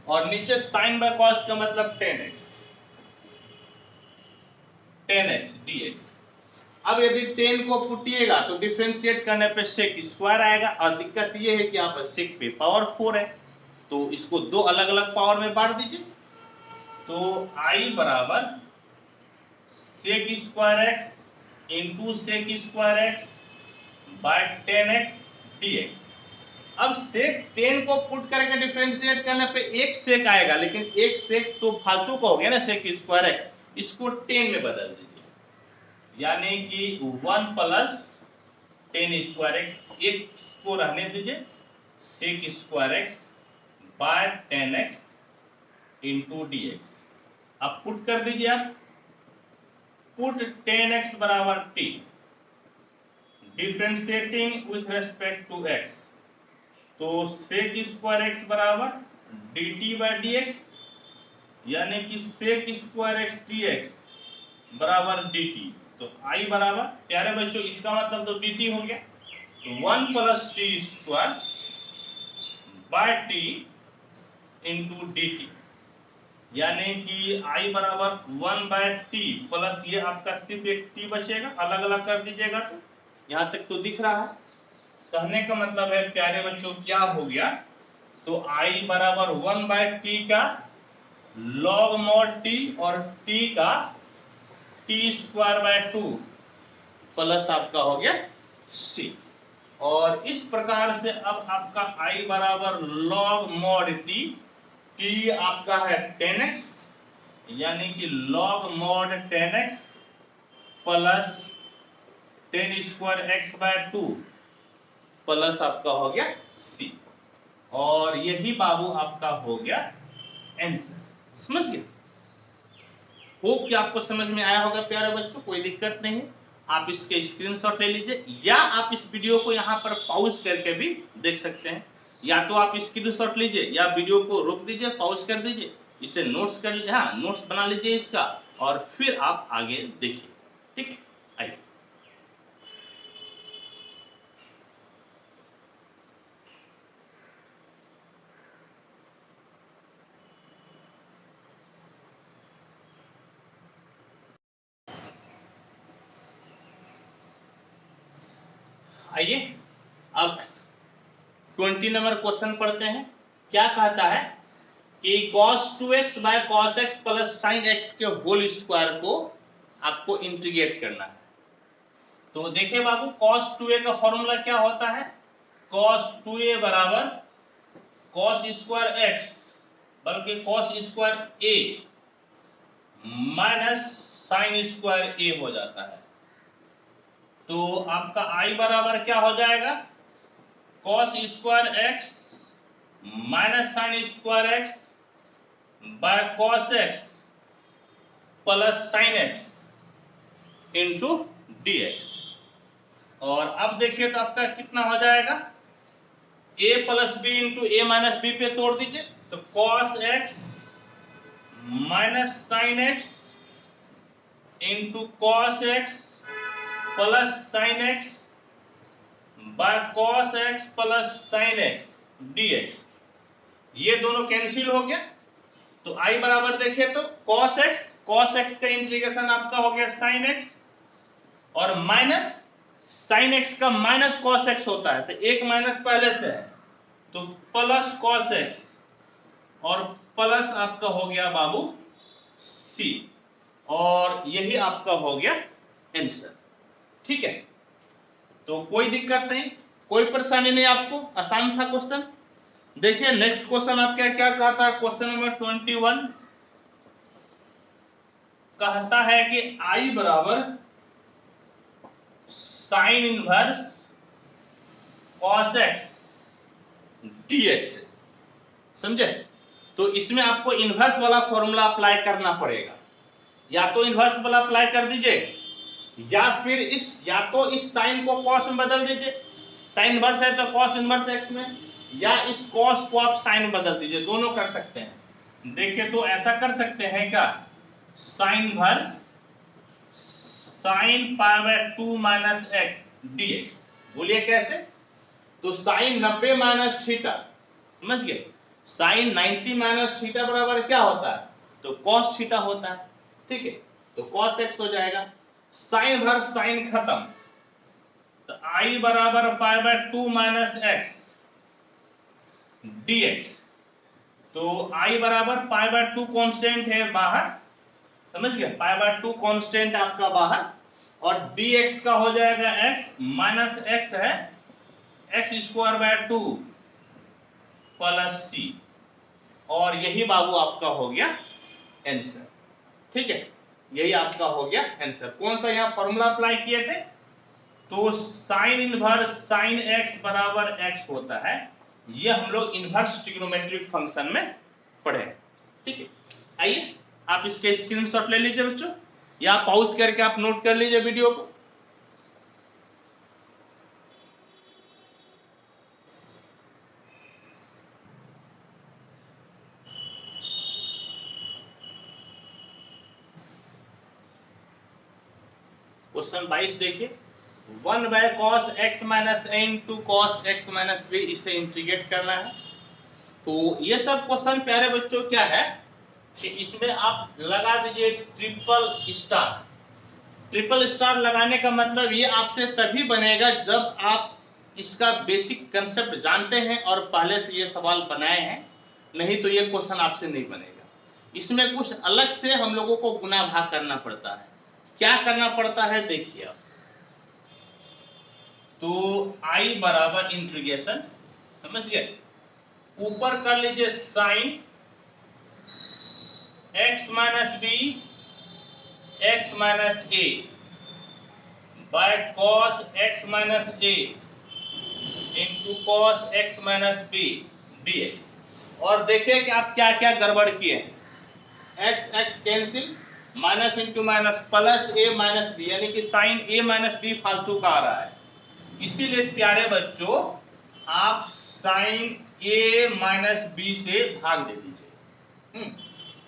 और नीचे sin बाय cos का मतलब 10x dx। अब यदि 10 को पुटिएगा तो डिफरेंशिएट करने पे sec स्क्वायर आएगा, और दिक्कत ये है कि यहाँ पर sec पे पावर 4 है, तो इसको दो अलग अलग पावर में बांट दीजिए। तो I बराबर sec square x into sec square x by 10x dx। अब सेक 10 को पुट करके डिफरेंशिएट करने पे एक सेक आएगा, लेकिन एक सेक तो फालतू का हो गया ना सेक स्क्वायर एक्स, इसको 10 में बदल दीजिए, यानी कि 1 प्लस 10 स्क्वायर एक्स, एक को रहने दीजिए sec square x by 10x into dx। अब पुट कर दीजिए, आप पुट 10x बराबर t, differentiating with respect to x, तो सेक स्क्वायर x बराबर dt बाय dx, यानी कि सेक स्क्वायर x dx बराबर dt। तो I बराबर, प्यारे बच्चों इसका मतलब तो dt हो गया, तो 1 plus T square by T into dt, यानी कि I बराबर 1 बाय टी प्लस ये आपका सिर्फ एक t बचेगा, अलग अलग कर दीजिएगा तो यहां तक तो दिख रहा है। कहने का मतलब है प्यारे बच्चों क्या हो गया, तो I बराबर 1 बाय टी का लॉग मॉड टी और t का टी स्क्वायर बाय 2 प्लस आपका हो गया c। और इस प्रकार से अब आपका I बराबर लॉग मॉड टी, t आपका है 10x, यानी कि log mod 10x plus 10 square x by 2 plus आपका हो गया c, और यही बाबू आपका हो गया आंसर। समझ गए? होप कि आपको समझ में आया होगा प्यारे बच्चों, कोई दिक्कत नहीं है। आप इसके स्क्रीनशॉट ले लीजिए, या आप इस वीडियो को यहाँ पर पॉज करके भी देख सकते हैं। या तो आप स्क्रीनशॉट लीजिए, या वीडियो को रोक दीजिए, पॉज कर दीजिए, इसे नोट्स कर लीजिए, हाँ नोट्स बना लीजिए इसका, और फिर आप आगे देखिए। ठीक है, आइए आइए अब 20 नंबर क्वेश्चन पढ़ते हैं। क्या कहता है कि cos 2x by cos x plus sin x के होल स्क्वायर को आपको इंटीग्रेट करना है। तो देखिए बाबू, cos 2a का फॉर्मूला क्या होता है? cos 2a बराबर cos स्क्वायर x बल्कि cos square a minus sin square a हो जाता है। तो आपका I बराबर क्या हो जाएगा? cos square x minus sin square x by cos x plus sin x into dx। और अब देखिए तो आपका कितना हो जाएगा? a plus b into a minus b पे तोड़ दीजिए, तो cos x minus sin x into cos x plus sin x by cos x plus sin x dx। ये दोनों कैंसिल हो गया, तो I बराबर देखिए तो cos x का इंटीग्रेशन आपका हो गया sin x और माइनस sin x का माइनस cos x होता है, तो एक माइनस पहले से है, तो प्लस cos x और प्लस आपका हो गया बाबू c, और यही आपका हो गया आंसर। ठीक है, तो कोई दिक्कत नहीं, कोई परेशानी नहीं आपको, आसान था क्वेश्चन। देखिए नेक्स्ट क्वेश्चन आपका क्या कहता है? क्वेश्चन नंबर 21 कहता है कि I बराबर sine inverse cos x dx, समझे? तो इसमें आपको इनवर्स वाला फॉर्मूला अप्लाई करना पड़ेगा, या तो इनवर्स वाला अप्लाई कर दीजिए या फिर या तो इस साइन को cos में बदल दीजिए, साइन इनवर्स है तो cos इनवर्स x में, या इस cos को आप साइन बदल दीजिए, दोनों कर सकते हैं। देखिए तो ऐसा कर सकते हैं क्या? Sine inverse sine pi by 2 minus x dx, बोलिए कैसे? तो साइन 90 माइनस थीटा, समझ गए? साइन 90 माइनस थीटा बराबर क्या होता है? तो cos थीटा होता है। ठीक है, तो cos x हो जाएगा, साइन भर साइन खत्म, तो I बराबर pi by 2 minus x dx। तो I बराबर पाई बाय 2 कांस्टेंट है बाहर, समझ गए? पाई बाय 2 कांस्टेंट आपका बाहर, और dx का हो जाएगा x माइनस x है x square by 2 plus c, और यही बाबू आपका हो गया आंसर। ठीक है, यही आपका हो गया आंसर। कौन सा यहाँ फॉर्मूला अप्लाई किए थे? तो साइन इनवर्स साइन x बराबर x होता है, ये हम लोग इनवर्स ट्रिग्नोमेट्रिक फंक्शन में पढ़े। ठीक है, आइए आप इसके स्क्रीनशॉट ले लीजिए बच्चों, या पॉज करके आप नोट कर लीजिए वीडियो को। क्वेश्चन 22 देखिए, 1 by cos x minus a into cos x minus b, इसे इंटीग्रेट करना है। तो ये सब क्वेश्चन प्यारे बच्चों क्या है कि इसमें आप लगा दीजिए ट्रिपल स्टार। ट्रिपल स्टार लगाने का मतलब ये आपसे तभी बनेगा जब आप इसका बेसिक कंसेप्ट जानते हैं और पहले से ये सवाल बनाए हैं, नहीं तो ये क्वेश्चन आपसे नहीं बनेगा। इसमें कुछ अलग से हम लोगों को गुना भाग करना पड़ता है। क्या करना पड़ता है देखिए आप, तो I बराबर इंटीग्रेशन, समझ गए? ऊपर कर लीजिए sine x minus B x minus A by cos x minus A into cos x minus B dx। और देखिए कि आप क्या क्या गड़बड़ किए हैं, x x cancel, minus into minus plus a minus b, यानी कि साइन a माइनस बी फालतू का आ रहा है, इसीलिए प्यारे बच्चों आप साइन a माइनस बी से भाग दे दीजिए।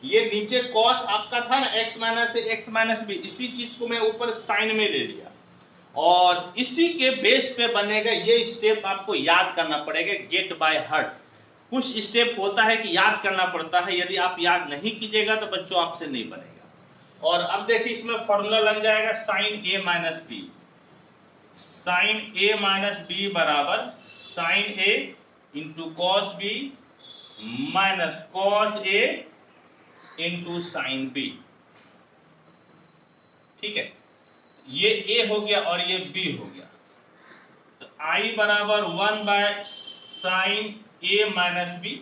ये नीचे cos आपका था ना x minus a x minus b, इसी चीज को मैं ऊपर साइन में ले लिया, और इसी के बेस पे बनेगा। ये स्टेप आपको याद करना पड़ेगा, गेट बाय हार्ट। कुछ स्टेप होता है कि याद करना पड़ता है, यदि आप याद नहीं कीजिएगा तो बच्चों आपसे नहीं बनेगा। और अब देखिए इसमें फॉर्मूला लग जाएगा sine a minus B, sine a minus B बराबर sine a into cos B minus cos A into sine B. ठीक है, ये ए हो गया और ये बी हो गया। तो आई बराबर 1 by sine A minus b.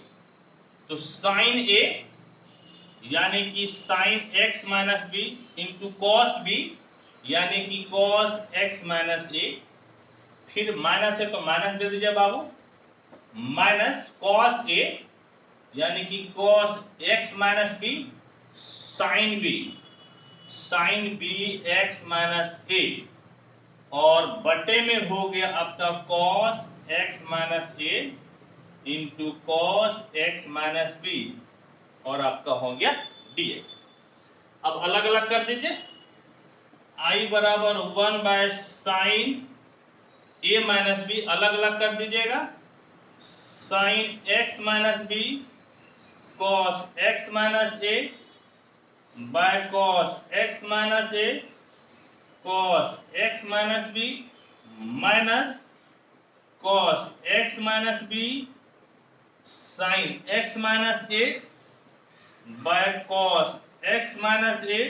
तो साइन ए यानी कि sine x minus b into cos b यानी कि कॉस एक्स माइनस ए। फिर माइनस है तो माइनस दे दीजिए बाबू, माइनस कॉस ए यानी कि cos x minus B sine B, sine B X minus A, और बटे में हो गया आपका कॉस एक्स माइनस ए into cos x minus B, और आपका हो गया dx। अब अलग अलग कर दीजिए, i बराबर 1 by sine A minus b अलग अलग कर दीजिएगा, sine x minus B cos x minus A by cos x minus a cos x minus b minus cos x minus B sine x minus A by cos x minus A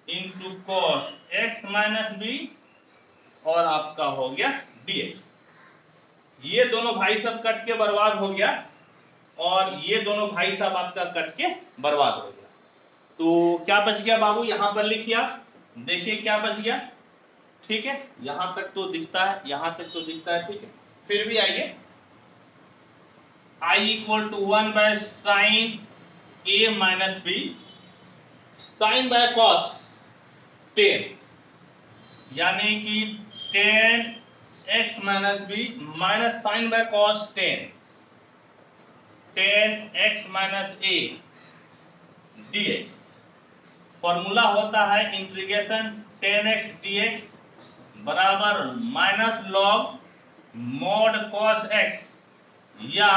into cos x minus B, और आपका हो गया dx। ये दोनों भाई सब cut के बर्बाद हो गया, और ये दोनों भाई साहब आपका कट के बर्बाद हो गया। तो क्या बच गया बाबू, यहां पर लिखिए आप, देखिए क्या बच गया। ठीक है, यहां तक तो दिखता है, यहां तक तो दिखता है। ठीक है, फिर भी आइए, i equal to 1 by sine A minus B sine by cos 10 यानी कि 10 x minus b minus sine by cos 10 x minus a dx। Formula होता है इंटीग्रेशन 10x dx बराबर minus log mod cos x या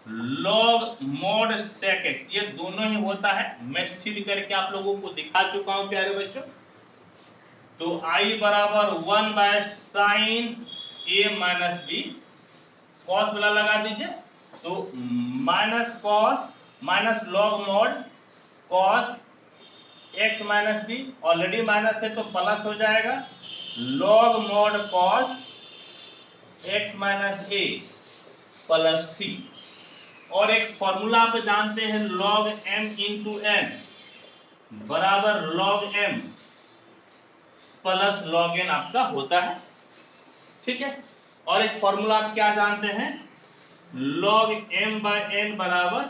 log mod sec x, ये दोनों ही होता है। मैं सिद्ध करके आप लोगों को दिखा चुका हूं प्यारे बच्चों। तो i बराबर 1 by sine A minus B, cos वाला लगा दीजिए, तो minus cos minus log mod cos x minus B, already minus है तो प्लस हो जाएगा, log mod cos x minus A plus C. और एक फॉर्मूला आप जानते हैं log m इंटू n बराबर log m plus log n आपका होता है। ठीक है, और एक फॉर्मूला आप क्या जानते हैं, log m बाय n बराबर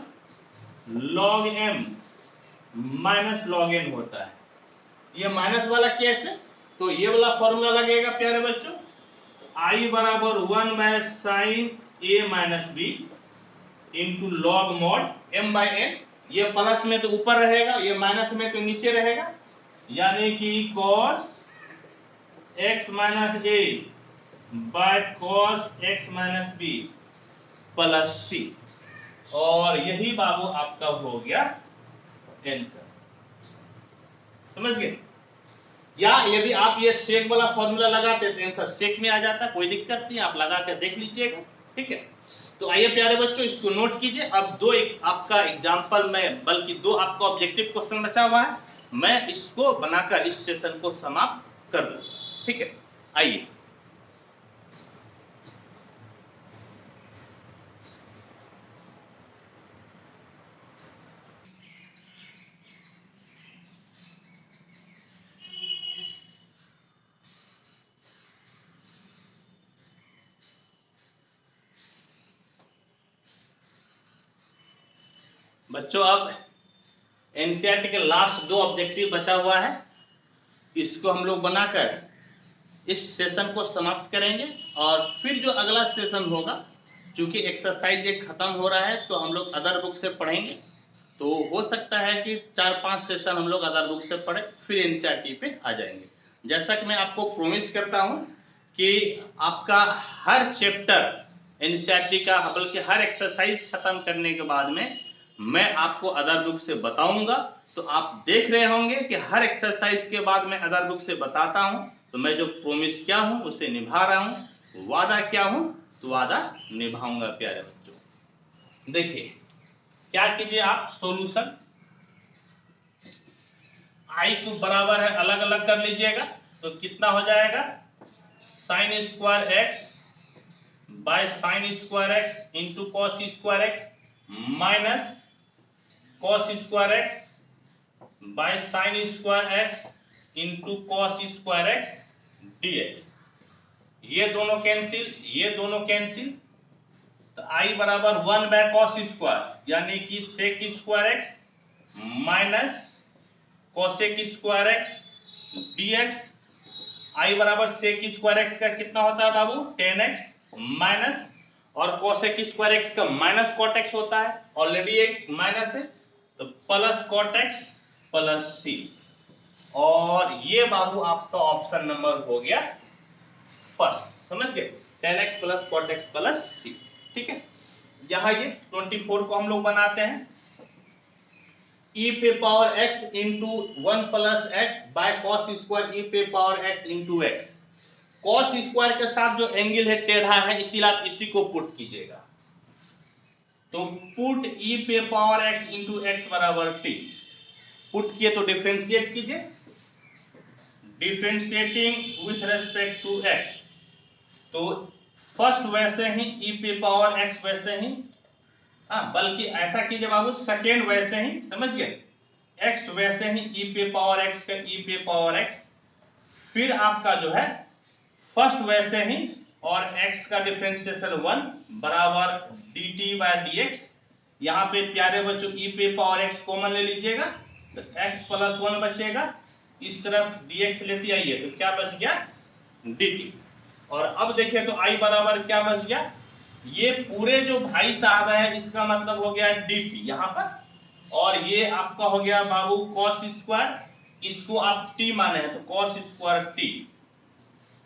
log m minus log n होता है। ये माइनस वाला कैसे, तो ये वाला फॉर्मूला लगेगा प्यारे बच्चों, i बराबर 1 by sine A minus b into log mod m by n, ये प्लस में तो ऊपर रहेगा, ये माइनस में तो नीचे रहेगा, यानी कि cos x minus A by cos x minus B plus C, और यही बाबू आपका हो गया आंसर। समझ गए? या यदि आप ये सेक वाला फॉर्मूला लगाते तो आंसर सेक में आ जाता, कोई दिक्कत नहीं, आप लगा कर देख लीजिएगा। ठीक है, तो आइए प्यारे बच्चों इसको नोट कीजिए। अब दो आपका एग्जाम्पल में, बल्कि दो आपका ऑब्जेक्टिव क्वेश्चन बचा हुआ है, मैं इसको बनाकर इस सेशन को समाप्त कर दूंगा। ठीक है, आइए बच्चों, अब एनसीईआरटी के लास्ट दो ऑब्जेक्टिव बचा हुआ है, इसको हम लोग बनाकर इस सेशन को समाप्त करेंगे। और फिर जो अगला सेशन होगा, चूंकि एक्सरसाइज एक खत्म हो रहा है तो हम लोग अदर बुक से पढ़ेंगे, तो हो सकता है कि 4-5 सेशन हम लोग अदर बुक से पढ़े, फिर एनसीईआरटी पे आ जाएंगे। जैसा कि मैं आपको प्रोमिस करता हूं कि आपका हर चैप्टर एनसीईआरटी का, बल्कि हर एक्सरसाइज खत्म करने के बाद में मैं आपको अदर बुक से बताऊंगा। तो आप देख रहे होंगे कि हर एक्सरसाइज के बाद मैं अदर बुक से बताता हूं, तो मैं जो प्रोमिस क्या हूं उसे निभा रहा हूं, वादा क्या हूं तो वादा निभाऊंगा प्यारे बच्चों। देखिए क्या कीजिए आप, सॉल्यूशन आई को बराबर है अलग अलग कर लीजिएगा, तो कितना हो जाएगा sign square x by sine square x into cos square x minus cos square x by sine square x into cos square x dx। ये दोनों कैंसिल, ये दोनों कैंसिल, तो आई बराबर 1 बाय कॉस स्क्वायर यानी कि sec square x minus cosec square x dx। I बराबर sec square x का कितना होता है बाबू 10x माइनस, और कोसेक स्क्वायर एक्स का माइनस कॉट एक्स होता है, ऑलरेडी एक माइनस है, तो plus cot x plus C. और ये बाबू आपका ऑप्शन नंबर हो गया फर्स्ट, समझ गए, 10x plus cot x plus C. ठीक है, यहां ये 24 को हम लोग बनाते हैं e पे power x into 1 plus x by cos square e पे power x into x. Cos square के साथ जो एंगल है टेढ़ा है, इसीलिए आप इसी को पुट कीजिएगा, तो पुट e पे पावर x इंटू एक्स बराबर t। पुट किए तो डिफरेंशिएट कीजिए, differentiating with respect to x, तो फर्स्ट वैसे ही e पे पावर x वैसे ही, बल्कि ऐसा कीजिए बाबू सेकेंड वैसे ही, समझ गए, x वैसे ही e पे पावर x का e पे पावर x, फिर आपका जो है फर्स्ट वैसे ही, और x का डिफरेंशिएशन 1 बराबर dt बाय dx। यहां पे प्यारे बच्चों e पे पावर x कॉमन ले लीजिएगा, तो x प्लस 1 बचेगा, इस तरफ dx लेते आइए तो क्या बच गया dt। और अब देखिए तो i बराबर क्या बच गया, ये पूरे जो भाई साहब है इसका मतलब हो गया dt यहां पर, और ये आपका हो गया बाबू cos स्क्वायर, इसको आप t माने हैं तो cos स्क्वायर t,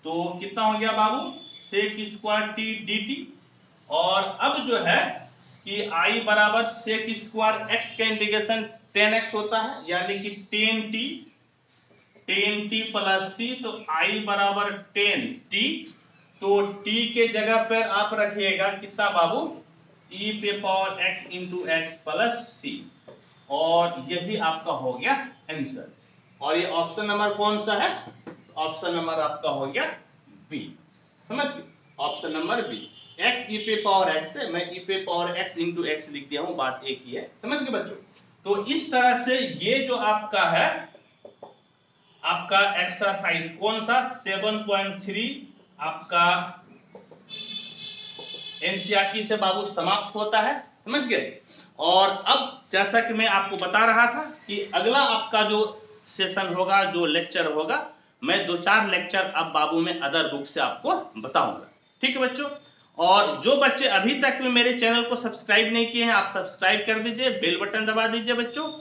तो कितना हो गया बाबू sec स्क्वायर t dt। और अब जो है कि i बराबर sec स्क्वायर x का इंटीग्रेशन 10x होता है यानी कि 10t प्लस c, तो i बराबर 10t, तो t के जगह पर आप रखिएगा कितना बाबू e पे power x into X plus C, और यही आपका हो गया आंसर। और ये ऑप्शन नंबर कौन सा है, ऑप्शन नंबर आपका हो गया बी, समझ गए, option number B, x e पे पावर x है, मैं e पे पावर x इंटू एक्स लिख दिया हूं, बात एक ही है, समझ गए बच्चों। तो इस तरह से ये जो आपका है आपका एक्सरसाइज कौन सा 7.3 आपका एनसीईआरटी से बाबू समाप्त होता है, समझ गए। और अब जैसा कि मैं आपको बता रहा था कि अगला आपका जो सेशन होगा, जो लेक्चर होगा, मैं 2-4 लेक्चर अब बाबू में अदर बुक से आपको बताऊंगा, ठीक है बच्चों। और जो बच्चे अभी तक में मेरे चैनल को सब्सक्राइब नहीं किए हैं, आप सब्सक्राइब कर दीजिए, बेल बटन दबा दीजिए बच्चों,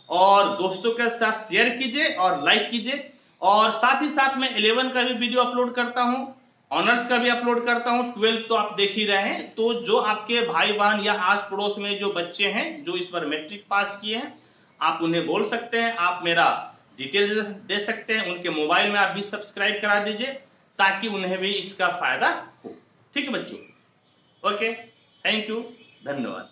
और दोस्तों के साथ शेयर कीजिए और लाइक कीजिए। और साथ ही साथ मैं 11 का भी वीडियो अपलोड करता हूं, ऑनर्स का भी अपलोड करता हूं, 12 तो आप देख ही रहे हैं। तो जो आपके भाई बहन या आस पड़ोस में जो बच्चे हैं जो इस बार मैट्रिक पास किए हैं, आप उन्हें बोल सकते हैं, आप मेरा डिटेल दे सकते हैं, उनके मोबाइल में आप भी सब्सक्राइब करा दीजिए ताकि उन्हें भी इसका फायदा हो, ठीक है बच्चों। ओके, थैंक यू, धन्यवाद।